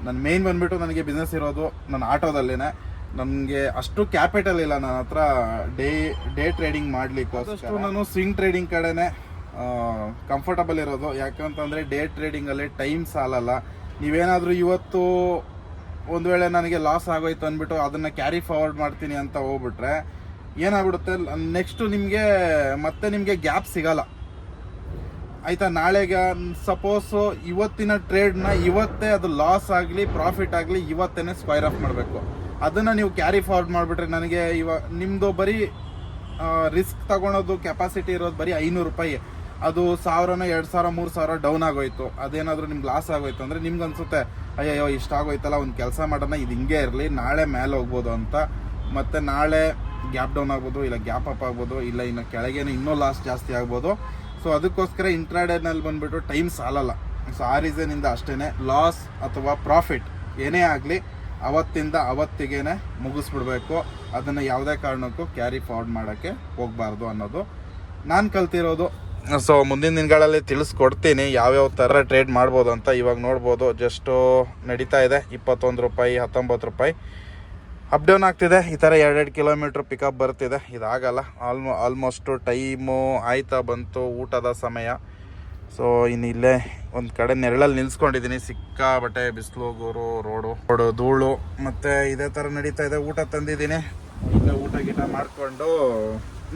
ನನ್ನ ಮೇಯ್ನ್ ಬಂದುಬಿಟ್ಟು ನನಗೆ ಬಿಸ್ನೆಸ್ ಇರೋದು ನನ್ನ ಆಟೋದಲ್ಲೇ. ನನಗೆ ಅಷ್ಟು ಕ್ಯಾಪಿಟಲ್ ಇಲ್ಲ ನನ್ನ ಹತ್ರ ಡೇ ಟ್ರೇಡಿಂಗ್ ಮಾಡಲಿಕ್ಕೋಸ್ಕರ ನಾನು ಸ್ವಿಂಗ್ ಟ್ರೇಡಿಂಗ್ ಕಡೆನೇ ಕಂಫರ್ಟಬಲ್ ಇರೋದು. ಯಾಕಂತಂದರೆ ಡೇ ಟ್ರೇಡಿಂಗಲ್ಲಿ ಟೈಮ್ ಸಾಲಲ್ಲ. ನೀವೇನಾದರೂ ಇವತ್ತು ಒಂದು ವೇಳೆ ನನಗೆ ಲಾಸ್ ಆಗೋಯ್ತು ಅಂದ್ಬಿಟ್ಟು ಅದನ್ನು ಕ್ಯಾರಿ ಫಾರ್ವರ್ಡ್ ಮಾಡ್ತೀನಿ ಅಂತ ಹೋಗ್ಬಿಟ್ರೆ ಏನಾಗ್ಬಿಡುತ್ತೆ, ನೆಕ್ಸ್ಟು ನಿಮಗೆ ಗ್ಯಾಪ್ ಸಿಗಲ್ಲ ಆಯಿತಾ. ನಾಳೆಗೆ ಸಪೋಸು ಇವತ್ತಿನ ಟ್ರೇಡ್ನ ಇವತ್ತೇ ಅದು ಲಾಸ್ ಆಗಲಿ ಪ್ರಾಫಿಟ್ ಆಗಲಿ ಇವತ್ತೇ ಸ್ಕ್ವೈರ್ ಆಫ್ ಮಾಡಬೇಕು. ಅದನ್ನು ನೀವು ಕ್ಯಾರಿ ಫಾರ್ವರ್ಡ್ ಮಾಡಿಬಿಟ್ರೆ ನನಗೆ ನಿಮ್ಮದು ಬರೀ ರಿಸ್ಕ್ ತಗೊಳೋದು ಕೆಪಾಸಿಟಿ ಇರೋದು ಬರೀ 500 ರೂಪಾಯಿ. ಅದು 1,000, 2,000, 3,000 ಡೌನ್ ಆಗೋಯ್ತು, ಅದೇನಾದರೂ ನಿಮ್ಗೆ ಲಾಸ್ ಆಗೋಯ್ತು ಅಂದರೆ ನಿಮ್ಗೆ ಅನಿಸುತ್ತೆ ಅಯ್ಯೋ ಇಷ್ಟಾಗೋಯ್ತಲ್ಲ, ಒಂದು ಕೆಲಸ ಮಾಡೋಣ, ಇದು ಹಿಂಗೆ ಇರಲಿ, ನಾಳೆ ಮೇಲೆ ಹೋಗ್ಬೋದು ಅಂತ. ಮತ್ತು ನಾಳೆ ಗ್ಯಾಪ್ ಡೌನ್ ಆಗ್ಬೋದು, ಇಲ್ಲ ಗ್ಯಾಪ್ ಅಪ್ ಆಗ್ಬೋದು, ಇಲ್ಲ ಇನ್ನು ಕೆಳಗೇನು ಇನ್ನೂ ಲಾಸ್ ಜಾಸ್ತಿ ಆಗ್ಬೋದು. ಸೊ ಅದಕ್ಕೋಸ್ಕರ ಇಂಟ್ರಾಡೇನಲ್ಲಿ ಬಂದುಬಿಟ್ಟು ಟೈಮ್ ಸಾಲಲ್ಲ. ಸೊ ಆ ರೀಸನಿಂದ ಅಷ್ಟೇ ಲಾಸ್ ಅಥವಾ ಪ್ರಾಫಿಟ್ ಏನೇ ಆಗಲಿ ಅವತ್ತಿಂದ ಅವತ್ತಿಗೆ ಮುಗಿಸ್ಬಿಡ್ಬೇಕು. ಅದನ್ನು ಯಾವುದೇ ಕಾರಣಕ್ಕೂ ಕ್ಯಾರಿ ಫಾರ್ವರ್ಡ್ ಮಾಡೋಕ್ಕೆ ಹೋಗಬಾರ್ದು ಅನ್ನೋದು ನಾನು ಕಲ್ತಿರೋದು. ಸೊ ಮುಂದಿನ ದಿನಗಳಲ್ಲಿ ತಿಳಿಸ್ಕೊಡ್ತೀನಿ ಯಾವ್ಯಾವ ಥರ ಟ್ರೇಡ್ ಮಾಡ್ಬೋದು ಅಂತ. ಇವಾಗ ನೋಡ್ಬೋದು ಜಸ್ಟು ನಡೀತಾ ಇದೆ 21 ರೂಪಾಯಿ, 19 ರೂಪಾಯಿ ಅಪ್ ಡೌನ್ ಆಗ್ತಿದೆ. ಈ ಥರ 2 ಕಿಲೋಮೀಟ್ರ್ ಪಿಕಪ್ ಬರ್ತಿದೆ. ಇದಾಗಲ್ಲ, ಆಲ್ಮೋಸ್ಟು ಟೈಮು ಆಯ್ತಾ ಬಂತು, ಊಟದ ಸಮಯ. ಸೊ ಇನ್ನು ಇಲ್ಲೇ ಒಂದು ಕಡೆ ನೆರಳಲ್ಲಿ ನಿಲ್ಸ್ಕೊಂಡಿದ್ದೀನಿ. ಸಿಕ್ಕಾಬಟ್ಟೆ ಬಿಸಿಲು, ರೋಡು ಧೂಳು, ಮತ್ತು ಇದೇ ಥರ ನಡೀತಾ ಇದೆ. ಊಟ ತಂದಿದ್ದೀನಿ, ಇಲ್ಲೇ ಊಟ ಗೀಟ ಮಾಡಿಕೊಂಡು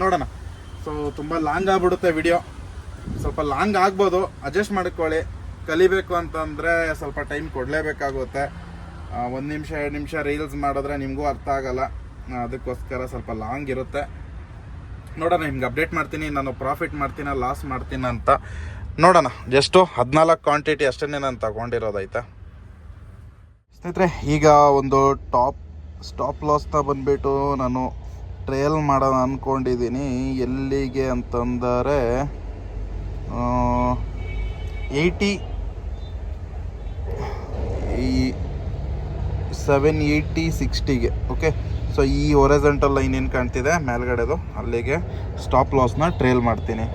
ನೋಡೋಣ. ಸೊ ತುಂಬ ಲಾಂಗ್ ಆಗ್ಬಿಡುತ್ತೆ ವಿಡಿಯೋ, ಸ್ವಲ್ಪ ಲಾಂಗ್ ಆಗ್ಬೋದು, ಅಡ್ಜಸ್ಟ್ ಮಾಡ್ಕೊಳ್ಳಿ. ಕಲಿಬೇಕು ಅಂತಂದರೆ ಸ್ವಲ್ಪ ಟೈಮ್ ಕೊಡಲೇಬೇಕಾಗುತ್ತೆ. 1 ನಿಮಿಷ 2 ನಿಮಿಷ ರೀಲ್ಸ್ ಮಾಡಿದ್ರೆ ನಿಮಗೂ ಅರ್ಥ ಆಗಲ್ಲ. ಅದಕ್ಕೋಸ್ಕರ ಸ್ವಲ್ಪ ಲಾಂಗ್ ಇರುತ್ತೆ. ನೋಡೋಣ, ನಿಮ್ಗೆ ಅಪ್ಡೇಟ್ ಮಾಡ್ತೀನಿ, ನಾನು ಪ್ರಾಫಿಟ್ ಮಾಡ್ತೀನ ಲಾಸ್ ಮಾಡ್ತೀನಿ ಅಂತ ನೋಡೋಣ. ಜಸ್ಟು 14 ಕ್ವಾಂಟಿಟಿ ಅಷ್ಟೇ ನಾನು ತಗೊಂಡಿರೋದಾಯ್ತಾ ಸ್ನೇಹಿತರೆ. ಈಗ ಒಂದು ಸ್ಟಾಪ್ ಲಾಸ್ನ ಬಂದುಬಿಟ್ಟು ನಾನು ಟ್ರೇಲ್ ಮಾಡೋಣ ಅಂದ್ಕೊಂಡಿದ್ದೀನಿ. ಎಲ್ಲಿಗೆ ಅಂತಂದರೆ 780 60ಗೆ. ಓಕೆ, ಸೊ ಈ ಹೊರಜೆಂಟಲ್ ಲೈನ್ ಏನು ಕಾಣ್ತಿದೆ ಮೇಲ್ಗಡೆದು, ಅಲ್ಲಿಗೆ ಸ್ಟಾಪ್ ಲಾಸ್ನ ಟ್ರೇಲ್ ಮಾಡ್ತೀನಿ.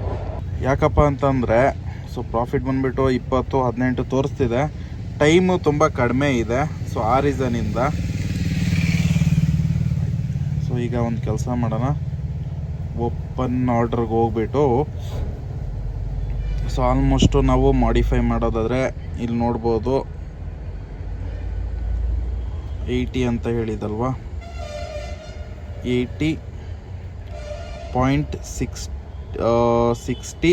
ಯಾಕಪ್ಪ ಅಂತಂದರೆ ಸೊ ಪ್ರಾಫಿಟ್ ಬಂದುಬಿಟ್ಟು 20 18 ತೋರಿಸ್ತಿದೆ, ಟೈಮು ತುಂಬ ಕಡಿಮೆ ಇದೆ. ಸೊ ಆ ರೀಸನಿಂದ ಸೊ ಈಗ ಒಂದು ಕೆಲಸ ಮಾಡೋಣ, ಓಪನ್ ಆರ್ಡ್ರಿಗೆ ಹೋಗ್ಬಿಟ್ಟು ಸೊ ಆಲ್ಮೋಸ್ಟು ನಾವು ಮಾಡಿಫೈ ಮಾಡೋದಾದರೆ ಇಲ್ಲಿ ನೋಡ್ಬೋದು 80 ಅಂತ ಹೇಳಿದಲ್ವ, 80.60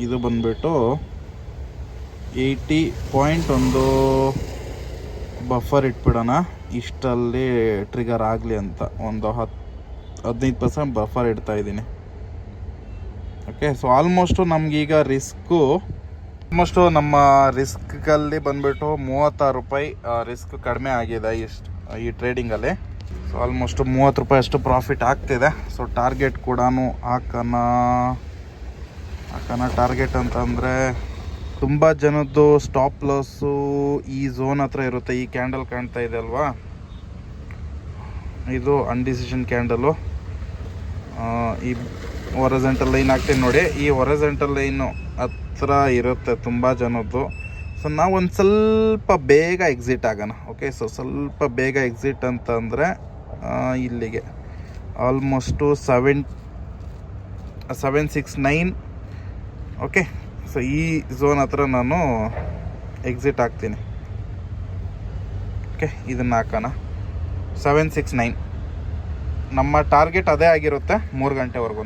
ಇದು ಬಂದ್ಬಿಟ್ಟು 80.1 ಬಫರ್ ಇಟ್ಬಿಡೋಣ. ಇಷ್ಟಲ್ಲಿ ಟ್ರಿಗರ್ ಆಗಲಿ ಅಂತ ಒಂದು 15% ಬಫರ್ ಇಡ್ತಾ ಇದ್ದೀನಿ. ಓಕೆ, ಸೊ ಆಲ್ಮೋಸ್ಟು ನಮಗೀಗ ಆಲ್ಮೋಸ್ಟು ನಮ್ಮ ರಿಸ್ಕಲ್ಲಿ ಬಂದ್ಬಿಟ್ಟು 36 ರೂಪಾಯಿ ರಿಸ್ಕ್ ಕಡಿಮೆ ಆಗಿದೆ ಈ ಟ್ರೇಡಿಂಗಲ್ಲಿ. ಸೊ ಆಲ್ಮೋಸ್ಟು 30 ರೂಪಾಯಿ ಅಷ್ಟು ಪ್ರಾಫಿಟ್ ಆಗ್ತಿದೆ. ಸೊ ಟಾರ್ಗೆಟ್ ಕೂಡ ಹಾಕೋಣ. ಟಾರ್ಗೆಟ್ ಅಂತಂದರೆ ತುಂಬ ಜನದ್ದು ಸ್ಟಾಪ್ ಲಾಸು ಈ ಝೋನ್ ಹತ್ರ ಇರುತ್ತೆ. ಈ ಕ್ಯಾಂಡಲ್ ಕಾಣ್ತಾ ಇದೆ ಅಲ್ವಾ, ಇದು ಅನ್ಡಿಸಿಷನ್ ಕ್ಯಾಂಡಲು. ಈ ಹೊರಜೆಂಟಲ್ ಲೈನ್ ಹಾಕ್ತೀನಿ ನೋಡಿ, ಈ ಹೊರಜೆಂಟಲ್ ಲೈನು ಹತ್ರ ಇರುತ್ತೆ ತುಂಬ ಜನದ್ದು. ಸೊ ನಾವು ಒಂದು ಸ್ವಲ್ಪ ಬೇಗ ಎಕ್ಸಿಟ್ ಆಗೋಣ. ಓಕೆ, ಸೊ ಸ್ವಲ್ಪ ಬೇಗ ಎಕ್ಸಿಟ್ ಅಂತಂದರೆ ಇಲ್ಲಿಗೆ ಆಲ್ಮೋಸ್ಟು 769. ಓಕೆ, ಸೊ ಈ ಝೋನ್ ಹತ್ರ ನಾನು ಎಕ್ಸಿಟ್ ಆಗ್ತೀನಿ. ಓಕೆ, ಇದನ್ನು ಹಾಕೋಣ 769. ನಮ್ಮ ಟಾರ್ಗೆಟ್ ಅದೇ ಆಗಿರುತ್ತೆ 3 ಗಂಟೆವರೆಗೂ.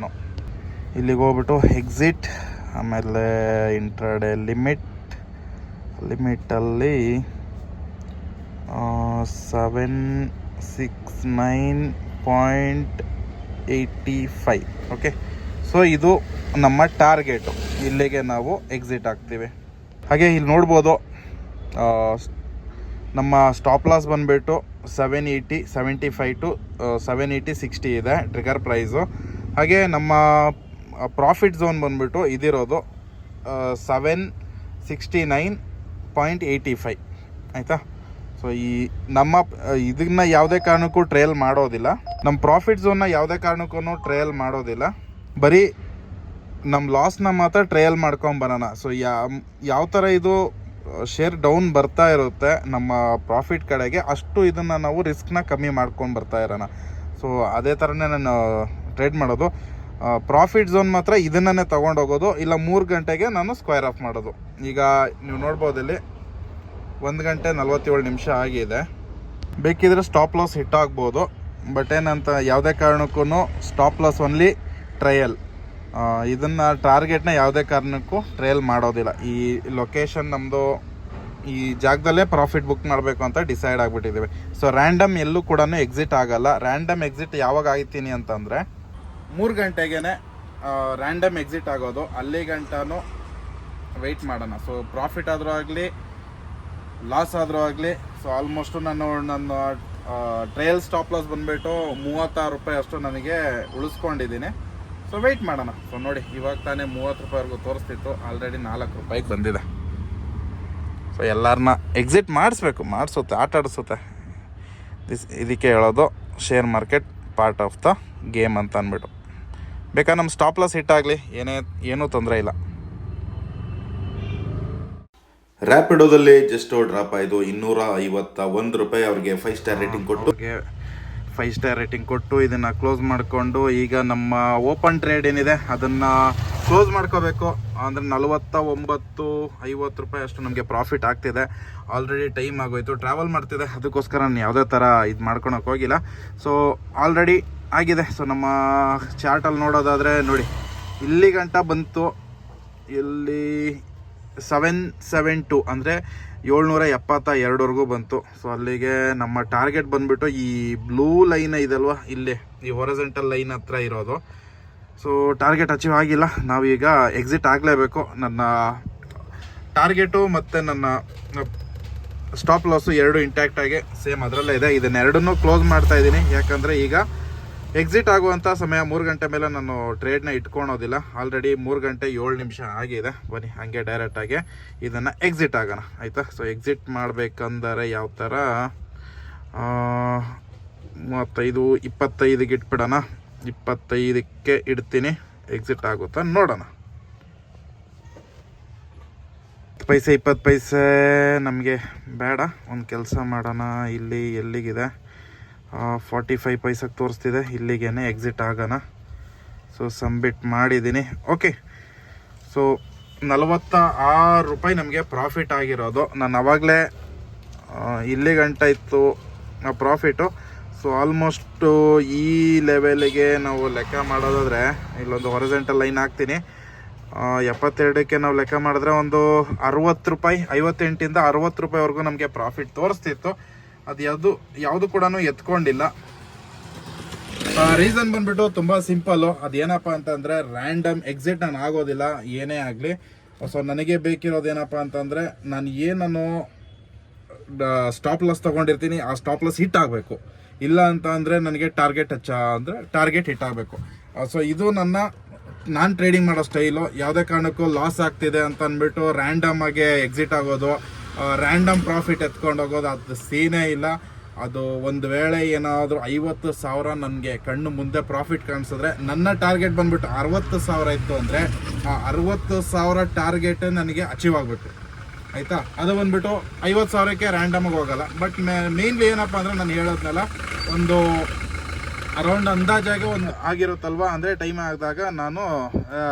ಇಲ್ಲಿಗೆ ಹೋಗ್ಬಿಟ್ಟು ಎಕ್ಸಿಟ್, ಆಮೇಲೆ ಇಂಟ್ರಾಡೇ ಲಿಮಿಟಲ್ಲಿ 769.85. ಓಕೆ, ಸೊ ಇದು ನಮ್ಮ ಟಾರ್ಗೆಟು. ಇಲ್ಲಿಗೆ ನಾವು ಎಕ್ಸಿಟ್ ಆಗ್ತೀವಿ. ಹಾಗೆ ಇಲ್ಲಿ ನೋಡ್ಬೋದು ನಮ್ಮ ಸ್ಟಾಪ್ ಲಾಸ್ ಬಂದುಬಿಟ್ಟು 780.75 ಟು 780.60 ಇದೆ ಟ್ರಿಗರ್ ಪ್ರೈಸು. ಹಾಗೆ ನಮ್ಮ ಪ್ರಾಫಿಟ್ ಝೋನ್ ಬಂದುಬಿಟ್ಟು ಇದಿರೋದು 769.85. ಆಯಿತಾ? ಸೊ ಈ ಇದನ್ನ ಯಾವುದೇ ಕಾರಣಕ್ಕೂ ಟ್ರಯಲ್ ಮಾಡೋದಿಲ್ಲ. ನಮ್ಮ ಪ್ರಾಫಿಟ್ ಝೋನ್ನ ಯಾವುದೇ ಕಾರಣಕ್ಕೂ ಟ್ರಯಲ್ ಮಾಡೋದಿಲ್ಲ. ಬರೀ ನಮ್ಮ ಲಾಸ್ನ ಮಾತ್ರ ಟ್ರಯಲ್ ಮಾಡ್ಕೊಂಬರೋಣ. ಸೊ ಯಾವ ಥರ ಇದು ಶೇರ್ ಡೌನ್ ಬರ್ತಾ ಇರುತ್ತೆ ನಮ್ಮ ಪ್ರಾಫಿಟ್ ಕಡೆಗೆ, ಅಷ್ಟು ಇದನ್ನು ನಾವು ರಿಸ್ಕ್ನ ಕಮ್ಮಿ ಮಾಡ್ಕೊಂಡು ಬರ್ತಾ ಇರೋಣ. ಸೊ ಅದೇ ಥರನೇ ನಾನು ಟ್ರೇಡ್ ಮಾಡೋದು. ಪ್ರಾಫಿಟ್ ಝೋನ್ ಮಾತ್ರ ಇದನ್ನೇ ತೊಗೊಂಡೋಗೋದು, ಇಲ್ಲ 3 ಗಂಟೆಗೆ ನಾನು ಸ್ಕ್ವೇರ್ ಆಫ್ ಮಾಡೋದು. ಈಗ ನೀವು ನೋಡ್ಬೋದು ಇಲ್ಲಿ 1 ಗಂಟೆ 47 ನಿಮಿಷ ಆಗಿದೆ. ಬೇಕಿದ್ರೆ ಸ್ಟಾಪ್ ಲಾಸ್ ಹಿಟ್ ಆಗ್ಬೋದು, ಬಟ್ ಏನಂತ ಯಾವುದೇ ಕಾರಣಕ್ಕೂ ಸ್ಟಾಪ್ ಲಾಸ್ ಓನ್ಲಿ ಟ್ರಯಲ್. ಇದನ್ನು ಟಾರ್ಗೆಟ್ನ ಯಾವುದೇ ಕಾರಣಕ್ಕೂ ಟ್ರಯಲ್ ಮಾಡೋದಿಲ್ಲ. ಈ ಲೊಕೇಶನ್ ನಮ್ಮದು ಈ ಜಾಗದಲ್ಲೇ ಪ್ರಾಫಿಟ್ ಬುಕ್ ಮಾಡಬೇಕು ಅಂತ ಡಿಸೈಡ್ ಆಗಿಬಿಟ್ಟಿದ್ದೀವಿ. ಸೊ ರ್ಯಾಂಡಮ್ ಎಲ್ಲೂ ಕೂಡ ಎಕ್ಸಿಟ್ ಆಗಲ್ಲ. ರ್ಯಾಂಡಮ್ ಎಕ್ಸಿಟ್ ಯಾವಾಗ ಆಗ್ತೀನಿ ಅಂತಂದರೆ 3 ಗಂಟೆಗೆ ರ್ಯಾಂಡಮ್ ಎಕ್ಸಿಟ್ ಆಗೋದು. ಅಲ್ಲಿ ಗಂಟನೂ ವೆಯ್ಟ್ ಮಾಡೋಣ. ಸೊ ಪ್ರಾಫಿಟ್ ಆದರೂ ಆಗಲಿ ಲಾಸ್ ಆದರೂ ಆಗಲಿ, ಸೊ ಆಲ್ಮೋಸ್ಟು ನನ್ನ ಟ್ರಯಲ್ ಸ್ಟಾಪ್ ಲಾಸ್ ಬಂದುಬಿಟ್ಟು 36 ರೂಪಾಯಿ ಅಷ್ಟು ನನಗೆ ಉಳಿಸ್ಕೊಂಡಿದ್ದೀನಿ. ಸೊ ವೆಯ್ಟ್ ಮಾಡೋಣ. ಸೊ ನೋಡಿ, ಇವಾಗ ತಾನೇ 30 ರೂಪಾಯಿವರೆಗೂ ತೋರಿಸ್ತಿತ್ತು, ಆಲ್ರೆಡಿ 4 ರೂಪಾಯಿಗೆ ಬಂದಿದೆ. ಸೊ ಎಲ್ಲರನ್ನ ಎಕ್ಸಿಟ್ ಮಾಡಿಸುತ್ತೆ, ಆಟ ಆಡಿಸುತ್ತೆ. ಇದಕ್ಕೆ ಹೇಳೋದು share market part of the game ಅಂತ ಅಂದ್ಬಿಟ್ಟು. ಬೇಕಾದ್ರೆ ನಮ್ಮ ಸ್ಟಾಪ್ ಲಾಸ್ ಹಿಟ್ ಆಗಲಿ, ಏನೂ ತೊಂದರೆ ಇಲ್ಲ. ರ್ಯಾಪಿಡೋದಲ್ಲಿ ಜಸ್ಟ್ ಡ್ರಾಪ್ ಆಯಿತು 251 ರೂಪಾಯಿ. ಅವ್ರಿಗೆ 5 ಸ್ಟಾರ್ ರೇಟಿಂಗ್ ಕೊಟ್ಟು 5 ಸ್ಟಾರ್ ರೇಟಿಂಗ್ ಕೊಟ್ಟು ಇದನ್ನು ಕ್ಲೋಸ್ ಮಾಡಿಕೊಂಡು ಈಗ ನಮ್ಮ ಓಪನ್ ಟ್ರೇಡ್ ಏನಿದೆ ಅದನ್ನು ಕ್ಲೋಸ್ ಮಾಡ್ಕೋಬೇಕು. ಅಂದರೆ 49.50 ರೂಪಾಯಿ ಅಷ್ಟು ನಮಗೆ ಪ್ರಾಫಿಟ್ ಆಗ್ತಿದೆ. ಆಲ್ರೆಡಿ ಟೈಮ್ ಆಗೋಯ್ತು, ಟ್ರಾವೆಲ್ ಮಾಡ್ತಿದೆ, ಅದಕ್ಕೋಸ್ಕರ ನಾನು ಯಾವುದೇ ಥರ ಇದು ಮಾಡ್ಕೊಳಕ್ಕೆ ಹೋಗಿಲ್ಲ. ಸೊ ಆಲ್ರೆಡಿ ಆಗಿದೆ. ಸೊ ನಮ್ಮ ಚಾರ್ಟಲ್ಲಿ ನೋಡೋದಾದರೆ ನೋಡಿ, ಇಲ್ಲಿ ಗಂಟ ಬಂತು, ಇಲ್ಲಿ 772 ಅಂದರೆ 772ವರೆಗೂ ಬಂತು. ಸೊ ಅಲ್ಲಿಗೆ ನಮ್ಮ ಟಾರ್ಗೆಟ್ ಬಂದುಬಿಟ್ಟು ಈ ಬ್ಲೂ ಲೈನ್ ಇದಲ್ವ, ಇಲ್ಲಿ ಈ ಹೊರಜೆಂಟಲ್ ಲೈನ್ ಹತ್ರ ಇರೋದು. ಸೊ ಟಾರ್ಗೆಟ್ ಅಚೀವ್ ಆಗಿಲ್ಲ, ನಾವೀಗ ಎಕ್ಸಿಟ್ ಆಗಲೇಬೇಕು. ನನ್ನ ಟಾರ್ಗೆಟು ಮತ್ತು ನನ್ನ ಸ್ಟಾಪ್ ಲಾಸು ಎರಡು ಇಂಟ್ಯಾಕ್ಟಾಗಿ ಸೇಮ್ ಅದರಲ್ಲೇ ಇದೆ. ಇದನ್ನೆರಡನ್ನೂ ಕ್ಲೋಸ್ ಮಾಡ್ತಾ ಇದ್ದೀನಿ, ಯಾಕಂದರೆ ಈಗ ಎಕ್ಸಿಟ್ ಆಗುವಂಥ ಸಮಯ 3 ಗಂಟೆ ಮೇಲೆ ನಾನು ಟ್ರೇಡ್ನ ಇಟ್ಕೊಳೋದಿಲ್ಲ. ಆಲ್ರೆಡಿ 3 ಗಂಟೆ 7 ನಿಮಿಷ ಆಗಿದೆ. ಬನ್ನಿ ಹಾಗೆ ಡೈರೆಕ್ಟಾಗಿ ಇದನ್ನು ಎಕ್ಸಿಟ್ ಆಗೋಣ, ಆಯಿತಾ? ಸೊ ಎಕ್ಸಿಟ್ ಮಾಡಬೇಕಂದರೆ ಯಾವ ಥರ 25 ಇಟ್ಬಿಡೋಣ. 25ಕ್ಕೆ ಇಡ್ತೀನಿ, ಎಕ್ಸಿಟ್ ಆಗುತ್ತಾ ನೋಡೋಣ. 20 ಪೈಸೆ ನಮಗೆ ಬೇಡ, ಒಂದು ಕೆಲಸ ಮಾಡೋಣ. ಇಲ್ಲಿ ಎಲ್ಲಿಗಿದೆ 45 ಪೈಸೆಗೆ ತೋರಿಸ್ತಿದೆ, ಇಲ್ಲಿಗೇ ಎಕ್ಸಿಟ್ ಆಗೋಣ. ಸೊ ಸಬ್ಮಿಟ್ ಮಾಡಿದ್ದೀನಿ. ಓಕೆ, ಸೊ 46 ರೂಪಾಯಿ ನಮಗೆ ಪ್ರಾಫಿಟ್ ಆಗಿರೋದು. ನಾನು ಅವಾಗಲೇ ಇಲ್ಲಿ ಗಂಟ ಇತ್ತು ಪ್ರಾಫಿಟು. ಸೊ ಆಲ್ಮೋಸ್ಟು ಈ ಲೆವೆಲಿಗೆ ನಾವು ಲೆಕ್ಕ ಮಾಡೋದಾದರೆ ಇಲ್ಲೊಂದು ಹೊರಜೆಂಟಲ್ ಲೈನ್ ಹಾಕ್ತೀನಿ. 72ಕ್ಕೆ ನಾವು ಲೆಕ್ಕ ಮಾಡಿದ್ರೆ ಒಂದು 60 ರೂಪಾಯಿ, 58ಇಂದ 60 ರೂಪಾಯಿವರೆಗೂ ನಮಗೆ ಪ್ರಾಫಿಟ್ ತೋರಿಸ್ತಿತ್ತು. ಅದು ಯಾವುದು ಕೂಡ ಎತ್ಕೊಂಡಿಲ್ಲ. ರೀಸನ್ ಬಂದ್ಬಿಟ್ಟು ತುಂಬ ಸಿಂಪಲ್ಲು. ಅದೇನಪ್ಪ ಅಂತಂದರೆ ರ್ಯಾಂಡಮ್ ಎಕ್ಸಿಟ್ ನಾನು ಆಗೋದಿಲ್ಲ ಏನೇ ಆಗಲಿ. ಸೊ ನನಗೆ ಬೇಕಿರೋದೇನಪ್ಪ ಅಂತಂದರೆ ನಾನು ಏನನ್ನು ಸ್ಟಾಪ್ ಲಾಸ್ ತೊಗೊಂಡಿರ್ತೀನಿ ಆ ಸ್ಟಾಪ್ ಲಾಸ್ ಹಿಟ್ ಆಗಬೇಕು. ಇಲ್ಲ ಅಂತ ಅಂದರೆ ನನಗೆ ಟಾರ್ಗೆಟ್ ಹಿಟ್ ಆಗಬೇಕು. ಸೊ ಇದು ನಾನು ಟ್ರೇಡಿಂಗ್ ಮಾಡೋ ಸ್ಟೈಲು. ಯಾವುದೇ ಕಾರಣಕ್ಕೂ ಲಾಸ್ ಆಗ್ತಿದೆ ಅಂತ ಅಂದ್ಬಿಟ್ಟು ರ್ಯಾಂಡಮ್ ಆಗಿ ಎಕ್ಸಿಟ್ ಆಗೋದು, ರ್ಯಾಂಡಮ್ ಪ್ರಾಫಿಟ್ ಎತ್ಕೊಂಡು ಹೋಗೋದು ಅದು ಸೀನೇ ಇಲ್ಲ. ಅದು ಒಂದು ವೇಳೆ ಏನಾದರೂ 50,000 ನನಗೆ ಕಣ್ಣು ಮುಂದೆ ಪ್ರಾಫಿಟ್ ಕಾಣಿಸಿದ್ರೆ, ನನ್ನ ಟಾರ್ಗೆಟ್ ಬಂದ್ಬಿಟ್ಟು 60,000 ಇತ್ತು ಅಂದರೆ ಆ 60,000 ಟಾರ್ಗೆಟ್ ನನಗೆ ಅಚೀವ್ ಆಗಬೇಕು. ಆಯಿತಾ? ಅದು ಬಂದ್ಬಿಟ್ಟು 50,000ಕ್ಕೆ ರ್ಯಾಂಡಮಾಗಿ ಹೋಗಲ್ಲ. ಬಟ್ ಮೇನ್ಲಿ ಏನಪ್ಪ ಅಂದರೆ ನಾನು ಹೇಳೋದ್ನಲ್ಲ, ಒಂದು ಅರೌಂಡ್ ಅಂದಾಜಾಗೆ ಒಂದು ಆಗಿರುತ್ತಲ್ವ, ಅಂದರೆ ಟೈಮ್ ಆದಾಗ ನಾನು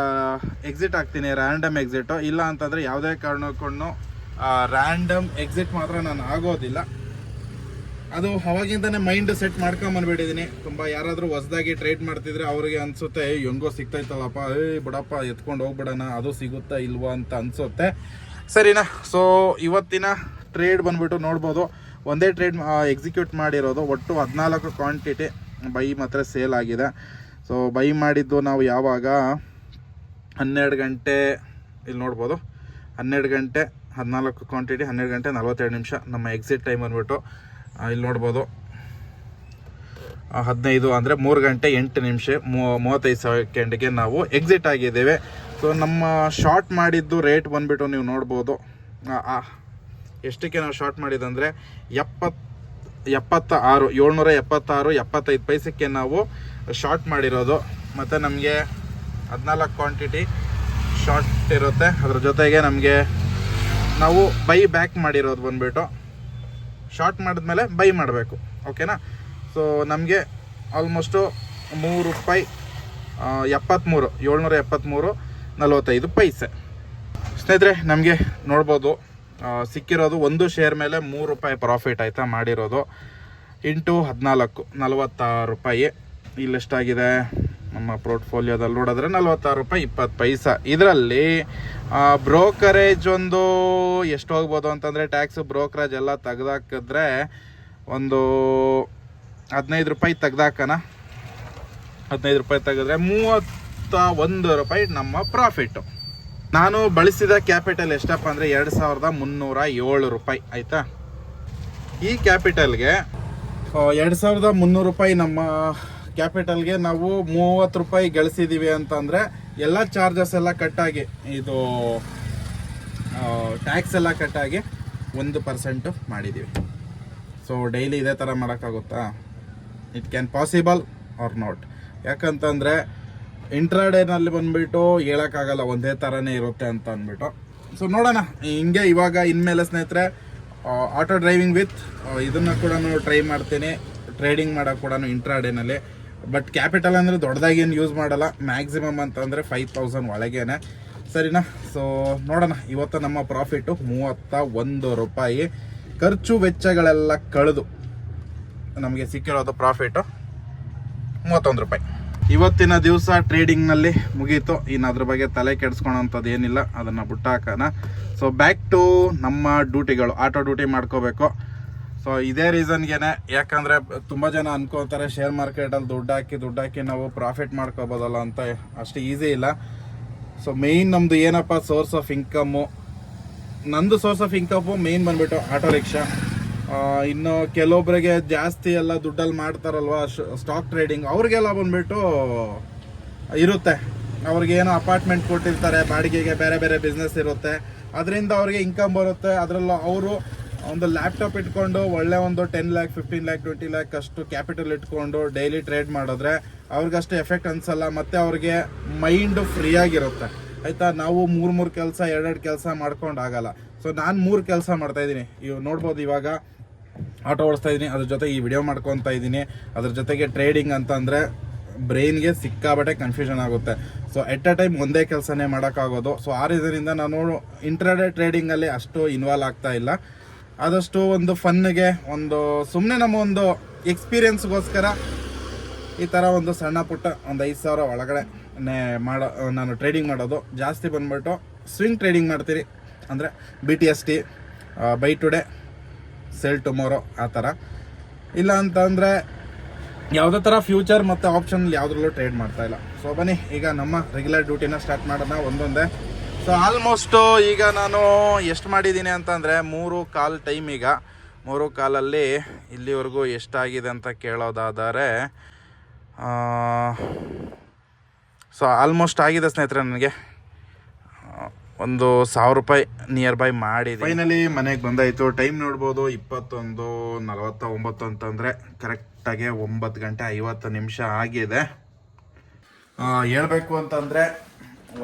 ಎಕ್ಸಿಟ್ ಆಗ್ತೀನಿ, ರ್ಯಾಂಡಮ್ ಎಕ್ಸಿಟು. ಇಲ್ಲ ಅಂತಂದರೆ ಯಾವುದೇ ಕಾರಣಕ್ಕೂ ರ್ಯಾಂಡಮ್ ಎಕ್ಸಿಟ್ ಮಾತ್ರ ನಾನು ಆಗೋದಿಲ್ಲ. ಅದು ಅವಾಗಿಂದನೇ ಮೈಂಡ್ ಸೆಟ್ ಮಾಡ್ಕೊಂಬಂದ್ಬಿಟ್ಟಿದ್ದೀನಿ. ತುಂಬ ಯಾರಾದರೂ ಹೊಸದಾಗಿ ಟ್ರೇಡ್ ಮಾಡ್ತಿದ್ರೆ ಅವ್ರಿಗೆ ಅನಿಸುತ್ತೆ ಹೆಂಗೋ ಸಿಗ್ತೈತಲ್ಲಪ್ಪ, ಬಿಡಪ್ಪ ಎತ್ಕೊಂಡು ಹೋಗ್ಬಿಡೋಣ, ಅದು ಸಿಗುತ್ತಾ ಇಲ್ವಾ ಅಂತ ಅನಿಸುತ್ತೆ. ಸರಿನಾ? ಸೊ ಇವತ್ತಿನ ಟ್ರೇಡ್ ಬಂದ್ಬಿಟ್ಟು ನೋಡ್ಬೋದು, ಒಂದೇ ಟ್ರೇಡ್ ಎಕ್ಸಿಕ್ಯೂಟ್ ಮಾಡಿರೋದು. ಒಟ್ಟು 14 ಕ್ವಾಂಟಿಟಿ ಬೈ ಮಾತ್ರ ಸೇಲ್ ಆಗಿದೆ. ಸೊ ಬೈ ಮಾಡಿದ್ದು ನಾವು ಯಾವಾಗ 12 ಗಂಟೆ, ಇಲ್ಲಿ ನೋಡ್ಬೋದು 12 ಗಂಟೆ 14 ಕ್ವಾಂಟಿಟಿ, 12 ಗಂಟೆ 42 ನಿಮಿಷ ನಮ್ಮ ಎಕ್ಸಿಟ್ ಟೈಮ್ ಬಂದ್ಬಿಟ್ಟು ಇಲ್ಲಿ ನೋಡ್ಬೋದು 15 ಅಂದರೆ 3 ಗಂಟೆ 8 ನಿಮಿಷ 35 ಸೆಕೆಂಡ್ಗೆ ನಾವು ಎಕ್ಸಿಟ್ ಆಗಿದ್ದೇವೆ. ಸೊ ನಮ್ಮ ಶಾರ್ಟ್ ಮಾಡಿದ್ದು ರೇಟ್ ಬಂದುಬಿಟ್ಟು ನೀವು ನೋಡ್ಬೋದು ಎಷ್ಟಕ್ಕೆ ನಾವು ಶಾರ್ಟ್ ಮಾಡಿದಂದರೆ 776 ಪೈಸಕ್ಕೆ ನಾವು ಶಾರ್ಟ್ ಮಾಡಿರೋದು. ಮತ್ತು ನಮಗೆ 14 ಕ್ವಾಂಟಿಟಿ ಶಾರ್ಟ್ ಇರುತ್ತೆ. ಅದ್ರ ಜೊತೆಗೆ ನಮಗೆ ನಾವು ಬೈ ಬ್ಯಾಕ್ ಮಾಡಿರೋದು ಬಂದುಬಿಟ್ಟು ಶಾರ್ಟ್ ಮಾಡಿದ್ಮೇಲೆ ಬೈ ಮಾಡಬೇಕು. ಓಕೆನಾ? ಸೊ ನಮಗೆ ಆಲ್ಮೋಸ್ಟು 3 ರೂಪಾಯಿ 73 773.45 ಪೈಸೆ. ಸ್ನೇಹಿತರೆ, ನಮಗೆ ನೋಡ್ಬೋದು ಸಿಕ್ಕಿರೋದು ಒಂದು ಶೇರ್ ಮೇಲೆ 3 ರೂಪಾಯಿ ಪ್ರಾಫಿಟ್ ಆಯಿತಾ ಮಾಡಿರೋದು. ಇಂಟು 14 46 ರೂಪಾಯಿ. ಇಲ್ಲೆಷ್ಟಾಗಿದೆ ನಮ್ಮ ಪೋರ್ಟ್ಫೋಲಿಯೋದಲ್ಲಿ ನೋಡಿದ್ರೆ 46 ರೂಪಾಯಿ 20 ಪೈಸೆ. ಇದರಲ್ಲಿ ಬ್ರೋಕರೇಜ್ ಒಂದು ಎಷ್ಟು ಹೋಗ್ಬೋದು ಅಂತಂದರೆ, ಟ್ಯಾಕ್ಸು ಬ್ರೋಕರೇಜ್ ಎಲ್ಲ ತೆಗ್ದಾಕಿದ್ರೆ ಒಂದು 15 ರೂಪಾಯಿ ತೆಗ್ದಾಕನ. 15 ರೂಪಾಯಿ ತೆಗೆದ್ರೆ 31 ರೂಪಾಯಿ ನಮ್ಮ ಪ್ರಾಫಿಟ್ಟು. ನಾನು ಬಳಸಿದ ಕ್ಯಾಪಿಟಲ್ ಎಷ್ಟಪ್ಪ ಅಂದರೆ 2,307 ರೂಪಾಯಿ ಆಯಿತಾ. ಈ ಕ್ಯಾಪಿಟಲ್ಗೆ 2,300 ರೂಪಾಯಿ ನಮ್ಮ ಕ್ಯಾಪಿಟಲ್ಗೆ ನಾವು 30 ರೂಪಾಯಿ ಗಳಿಸಿದ್ದೀವಿ ಅಂತಂದರೆ ಎಲ್ಲ ಚಾರ್ಜಸ್ ಎಲ್ಲ ಕಟ್ಟಾಗಿ, ಇದು ಟ್ಯಾಕ್ಸ್ ಎಲ್ಲ ಕಟ್ಟಾಗಿ 1% ಮಾಡಿದ್ದೀವಿ. ಸೊ ಡೈಲಿ ಇದೇ ಥರ ಮಾಡೋಕ್ಕಾಗುತ್ತಾ? It can possible or not. ಯಾಕಂತಂದರೆ ಇಂಟ್ರಾಡೇನಲ್ಲಿ ಬಂದುಬಿಟ್ಟು ಹೇಳೋಕ್ಕಾಗಲ್ಲ ಒಂದೇ ಥರನೇ ಇರುತ್ತೆ ಅಂತ ಅಂದ್ಬಿಟ್ಟು. ಸೊ ನೋಡೋಣ ಹಿಂಗೆ. ಇವಾಗ ಇನ್ಮೇಲೆ ಸ್ನೇಹಿತರೆ ಆಟೋ ಡ್ರೈವಿಂಗ್ ವಿತ್ ಇದನ್ನು ಕೂಡ ಟ್ರೈ ಮಾಡ್ತೀನಿ, ಟ್ರೇಡಿಂಗ್ ಮಾಡೋಕೆ ಕೂಡ ಇಂಟ್ರಾಡೇನಲ್ಲಿ. ಬಟ್ ಕ್ಯಾಪಿಟಲ್ ಅಂದರೆ ದೊಡ್ಡದಾಗಿ ಏನು ಯೂಸ್ ಮಾಡಲ್ಲ, ಮ್ಯಾಕ್ಸಿಮಮ್ ಅಂತಂದರೆ 5,000 ಒಳಗೇನೆ. ಸರಿನಾ? ಸೊ ನೋಡೋಣ. ಇವತ್ತು ನಮ್ಮ ಪ್ರಾಫಿಟ್ಟು 31 ರೂಪಾಯಿ. ಖರ್ಚು ವೆಚ್ಚಗಳೆಲ್ಲ ಕಳೆದು ನಮಗೆ ಸಿಕ್ಕಿರೋದು ಪ್ರಾಫಿಟ್ಟು 31 ರೂಪಾಯಿ. ಇವತ್ತಿನ ದಿವಸ ಟ್ರೇಡಿಂಗ್ನಲ್ಲಿ ಮುಗೀತು. ಇನ್ನು ಅದ್ರ ಬಗ್ಗೆ ತಲೆ ಕೆಡಿಸ್ಕೊಳೋಂಥದ್ದು ಏನಿಲ್ಲ, ಅದನ್ನು ಬಿಟ್ಟಾಕೋಣ. ಸೊ ಬ್ಯಾಕ್ ಟು ನಮ್ಮ ಡ್ಯೂಟಿಗಳು, ಆಟೋ ಡ್ಯೂಟಿ ಮಾಡ್ಕೋಬೇಕು. ಸೊ ಇದೇ ರೀಸನ್ಗೆ, ಯಾಕಂದರೆ ತುಂಬ ಜನ ಅನ್ಕೋತಾರೆ ಶೇರ್ ಮಾರ್ಕೆಟಲ್ಲಿ ದುಡ್ಡು ಹಾಕಿ ನಾವು ಪ್ರಾಫಿಟ್ ಮಾಡ್ಕೋಬೋದಲ್ಲ ಅಂತ. ಅಷ್ಟು ಈಸಿ ಇಲ್ಲ. ಸೊ ಮೇಯ್ನ್ ನಮ್ಮದು ಏನಪ್ಪ ಸೋರ್ಸ್ ಆಫ್ ಇನ್ಕಮ್ಮು, ನಂದು ಸೋರ್ಸ್ ಆಫ್ ಇನ್ಕಮ್ಮು ಮೇಯ್ನ್ ಬಂದುಬಿಟ್ಟು ಆಟೋ ರಿಕ್ಷಾ. ಇನ್ನು ಕೆಲವೊಬ್ಬರಿಗೆ ಜಾಸ್ತಿ ಎಲ್ಲ ದುಡ್ಡಲ್ಲಿ ಮಾಡ್ತಾರಲ್ವ ಸ್ಟಾಕ್ ಟ್ರೇಡಿಂಗ್, ಅವ್ರಿಗೆಲ್ಲ ಬಂದುಬಿಟ್ಟು ಇರುತ್ತೆ. ಅವ್ರಿಗೇನೋ ಅಪಾರ್ಟ್ಮೆಂಟ್ ಕೊಟ್ಟಿರ್ತಾರೆ ಬಾಡಿಗೆಗೆ, ಬೇರೆ ಬೇರೆ ಬಿಸ್ನೆಸ್ ಇರುತ್ತೆ, ಅದರಿಂದ ಅವ್ರಿಗೆ ಇನ್ಕಮ್ ಬರುತ್ತೆ. ಅದರಲ್ಲೂ ಅವರು ಒಂದು ಲ್ಯಾಪ್ಟಾಪ್ ಇಟ್ಕೊಂಡು ಒಳ್ಳೆ ಒಂದು 10 lakh 15 lakh 20 lakh ಅಷ್ಟು ಕ್ಯಾಪಿಟಲ್ ಇಟ್ಕೊಂಡು ಡೈಲಿ ಟ್ರೇಡ್ ಮಾಡಿದ್ರೆ ಅವ್ರಿಗಷ್ಟು ಎಫೆಕ್ಟ್ ಅನ್ಸಲ್ಲ. ಮತ್ತು ಅವ್ರಿಗೆ ಮೈಂಡು ಫ್ರೀ ಆಗಿರುತ್ತೆ ಆಯಿತಾ. ನಾವು 3 ಕೆಲಸ 2 ಕೆಲಸ ಮಾಡ್ಕೊಂಡು ಆಗಲ್ಲ. ಸೊ ನಾನು 3 ಕೆಲಸ ಮಾಡ್ತಾಯಿದ್ದೀನಿ. ಇವು ನೋಡ್ಬೋದು, ಇವಾಗ ಆಟೋ ಓಡಿಸ್ತಾ ಇದ್ದೀನಿ, ಅದ್ರ ಜೊತೆ ಈ ವಿಡಿಯೋ ಮಾಡ್ಕೊತಾ ಇದ್ದೀನಿ, ಅದ್ರ ಜೊತೆಗೆ ಟ್ರೇಡಿಂಗ್ ಅಂತಂದರೆ ಬ್ರೈನ್ಗೆ ಸಿಕ್ಕಾಬಟ್ಟೆ ಕನ್ಫ್ಯೂಷನ್ ಆಗುತ್ತೆ. ಸೊ ಎಟ್ ಅ ಟೈಮ್ ಒಂದೇ ಕೆಲಸನೇ ಮಾಡೋಕ್ಕಾಗೋದು. ಸೊ ಆ ರೀಸನಿಂದ ನಾನು ಇಂಟ್ರಾಡೇ ಟ್ರೇಡಿಂಗಲ್ಲಿ ಅಷ್ಟು ಇನ್ವಾಲ್ವ್ ಆಗ್ತಾ ಇಲ್ಲ. ಆದಷ್ಟು ಒಂದು ಫನ್ಗೆ, ಒಂದು ಸುಮ್ಮನೆ ನಮ್ಮ ಒಂದು ಎಕ್ಸ್ಪೀರಿಯನ್ಸ್ಗೋಸ್ಕರ ಈ ಥರ ಒಂದು ಸಣ್ಣ ಪುಟ್ಟ ಒಂದು 5,000 ಒಳಗಡೆ ನಾನು ಟ್ರೇಡಿಂಗ್ ಮಾಡೋದು. ಜಾಸ್ತಿ ಬಂದ್ಬಿಟ್ಟು ಸ್ವಿಂಗ್ ಟ್ರೇಡಿಂಗ್ ಮಾಡ್ತೀರಿ, ಅಂದರೆ BTST, by today cell tomorrow ಆ ಥರ. ಇಲ್ಲ ಅಂತಂದರೆ ಯಾವುದೇ ಥರ ಫ್ಯೂಚರ್ ಮತ್ತು ಆಪ್ಷನ್ ಯಾವುದ್ರಲ್ಲೂ ಟ್ರೇಡ್ ಮಾಡ್ತಾ ಇಲ್ಲ. ಸೊ ಬನ್ನಿ ಈಗ ನಮ್ಮ ರೆಗ್ಯುಲರ್ ಡ್ಯೂಟಿನ ಸ್ಟಾರ್ಟ್ ಮಾಡೋಣ ಒಂದೊಂದೇ. ಸೊ ಆಲ್ಮೋಸ್ಟು ಈಗ ನಾನು ಎಷ್ಟು ಮಾಡಿದ್ದೀನಿ ಅಂತಂದರೆ 3:15 ಟೈಮ್. ಈಗ 3:15 ಇಲ್ಲಿವರೆಗೂ ಎಷ್ಟಾಗಿದೆ ಅಂತ ಕೇಳೋದಾದರೆ ಸೊ ಆಲ್ಮೋಸ್ಟ್ ಆಗಿದೆ ಸ್ನೇಹಿತರೆ. ನನಗೆ ಒಂದು 1,000 ರೂಪಾಯಿ ನಿಯರ್ ಬೈ ಮಾಡಿದೆ. ಫೈನಲಿ ಮನೆಗೆ ಬಂದಾಯಿತು. ಟೈಮ್ ನೋಡ್ಬೋದು 21:49 ಅಂತಂದರೆ ಕರೆಕ್ಟಾಗಿ 9:50 ಆಗಿದೆ. ಹೇಳ್ಬೇಕು ಅಂತಂದರೆ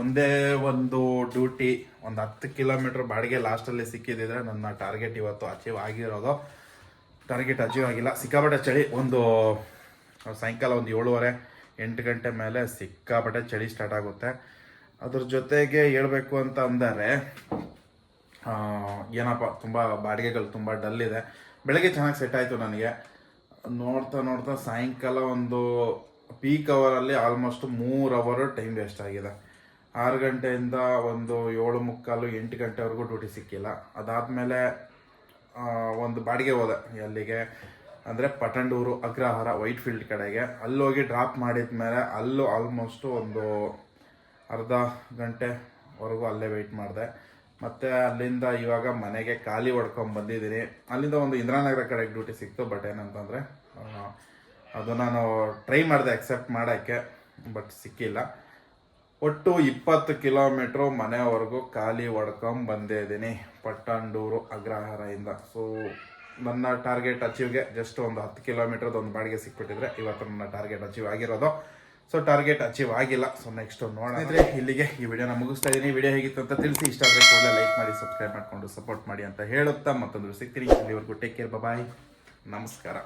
ಒಂದೇ ಒಂದು ಡ್ಯೂಟಿ, ಒಂದು 10 ಕಿಲೋಮೀಟ್ರ್ ಬಾಡಿಗೆ ಲಾಸ್ಟಲ್ಲಿ ಸಿಕ್ಕಿದ್ದಿದ್ರೆ ನನ್ನ ಟಾರ್ಗೆಟ್ ಇವತ್ತು ಅಚೀವ್ ಆಗಿರೋದು. ಟಾರ್ಗೆಟ್ ಅಚೀವ್ ಆಗಿಲ್ಲ. ಸಿಕ್ಕಾಪಟ್ಟೆ ಚಳಿ. ಒಂದು ಸಾಯಂಕಾಲ ಒಂದು 7:30-8 ಗಂಟೆ ಮೇಲೆ ಸಿಕ್ಕಾಪಟ್ಟೆ ಚಳಿ ಸ್ಟಾರ್ಟ್ ಆಗುತ್ತೆ. ಅದ್ರ ಜೊತೆಗೆ ಹೇಳ್ಬೇಕು ಅಂತ ಅಂದರೆ ಏನಪ್ಪ ತುಂಬ ಬಾಡಿಗೆಗಳು ತುಂಬ ಡಲ್ ಇದೆ. ಬೆಳಗ್ಗೆ ಚೆನ್ನಾಗಿ ಸೆಟ್ ಆಯಿತು ನನಗೆ. ನೋಡ್ತಾ ಸಾಯಂಕಾಲ ಒಂದು ಪೀಕ್ ಅವರಲ್ಲಿ ಆಲ್ಮೋಸ್ಟ್ 3 ಅವರ್ ಟೈಮ್ ವೇಸ್ಟ್ ಆಗಿದೆ. 6 ಗಂಟೆಯಿಂದ ಒಂದು 7:45-8 ಗಂಟೆವರೆಗೂ ಡ್ಯೂಟಿ ಸಿಕ್ಕಿಲ್ಲ. ಅದಾದಮೇಲೆ ಒಂದು ಬಾಡಿಗೆ ಹೋದೆ. ಎಲ್ಲಿಗೆ ಅಂದರೆ ಪಟಂಡೂರು, ಅಗ್ರಹಾರ, ವೈಟ್ ಫೀಲ್ಡ್ ಕಡೆಗೆ. ಅಲ್ಲೋಗಿ ಡ್ರಾಪ್ ಮಾಡಿದ ಮೇಲೆ ಅಲ್ಲೂ ಆಲ್ಮೋಸ್ಟು ಒಂದು ಅರ್ಧ ಗಂಟೆವರೆಗೂ ಅಲ್ಲೇ ವೆಯ್ಟ್ ಮಾಡಿದೆ. ಮತ್ತು ಅಲ್ಲಿಂದ ಇವಾಗ ಮನೆಗೆ ಖಾಲಿ ಹೊಡ್ಕೊಂಡು ಬಂದಿದ್ದೀನಿ. ಅಲ್ಲಿಂದ ಒಂದು ಇಂದಿರಾನಗರ ಕಡೆಗೆ ಡ್ಯೂಟಿ ಸಿಕ್ತು. ಬಟ್ ಏನಂತಂದರೆ ಅದು ನಾನು ಟ್ರೈ ಮಾಡಿದೆ ಅಕ್ಸೆಪ್ಟ್ ಮಾಡೋಕ್ಕೆ, ಬಟ್ ಸಿಕ್ಕಿಲ್ಲ. ಒಟ್ಟು 20 ಕಿಲೋಮೀಟ್ರು ಮನೆಯವರೆಗೂ ಖಾಲಿ ಹೊಡ್ಕೊಂಡು ಬಂದಿದ್ದೀನಿ ಪಟ್ಟಂಡೂರು ಅಗ್ರಹಾರದಿಂದ. ಸೊ ನನ್ನ ಟಾರ್ಗೆಟ್ ಅಚೀವ್ಗೆ ಜಸ್ಟ್ ಒಂದು 10 ಕಿಲೋಮೀಟ್ರದ್ದು ಒಂದು ಬಾಡಿಗೆ ಸಿಕ್ಬಿಟ್ಟಿದ್ರೆ ಇವತ್ತು ನನ್ನ ಟಾರ್ಗೆಟ್ ಅಚೀವ್ ಆಗಿರೋದು. ಸೊ ಟಾರ್ಗೆಟ್ ಅಚೀವ್ ಆಗಿಲ್ಲ. ಸೊ ನೆಕ್ಸ್ಟ್ ನೋಡಿದ್ರೆ ಇಲ್ಲಿಗೆ ಈ ವಿಡಿಯೋನ ಮುಗಿಸ್ತಾ ಇದ್ದೀನಿ. ವಿಡಿಯೋ ಹೇಗಿತ್ತು ಅಂತ ತಿಳಿಸಿ. ಇಷ್ಟ ಆದರೆ ಕೂಡಲೇ ಲೈಕ್ ಮಾಡಿ, ಸಬ್ಸ್ಕ್ರೈಬ್ ಮಾಡಿಕೊಂಡು ಸಪೋರ್ಟ್ ಮಾಡಿ ಅಂತ ಹೇಳುತ್ತಾ ಮತ್ತೊಂದು ಸಿಗ್ತೀನಿ. ಇಲ್ಲಿವರೆಗೂ ಟೇಕ್ ಕೇರ್, ಬಾಯ್, ನಮಸ್ಕಾರ.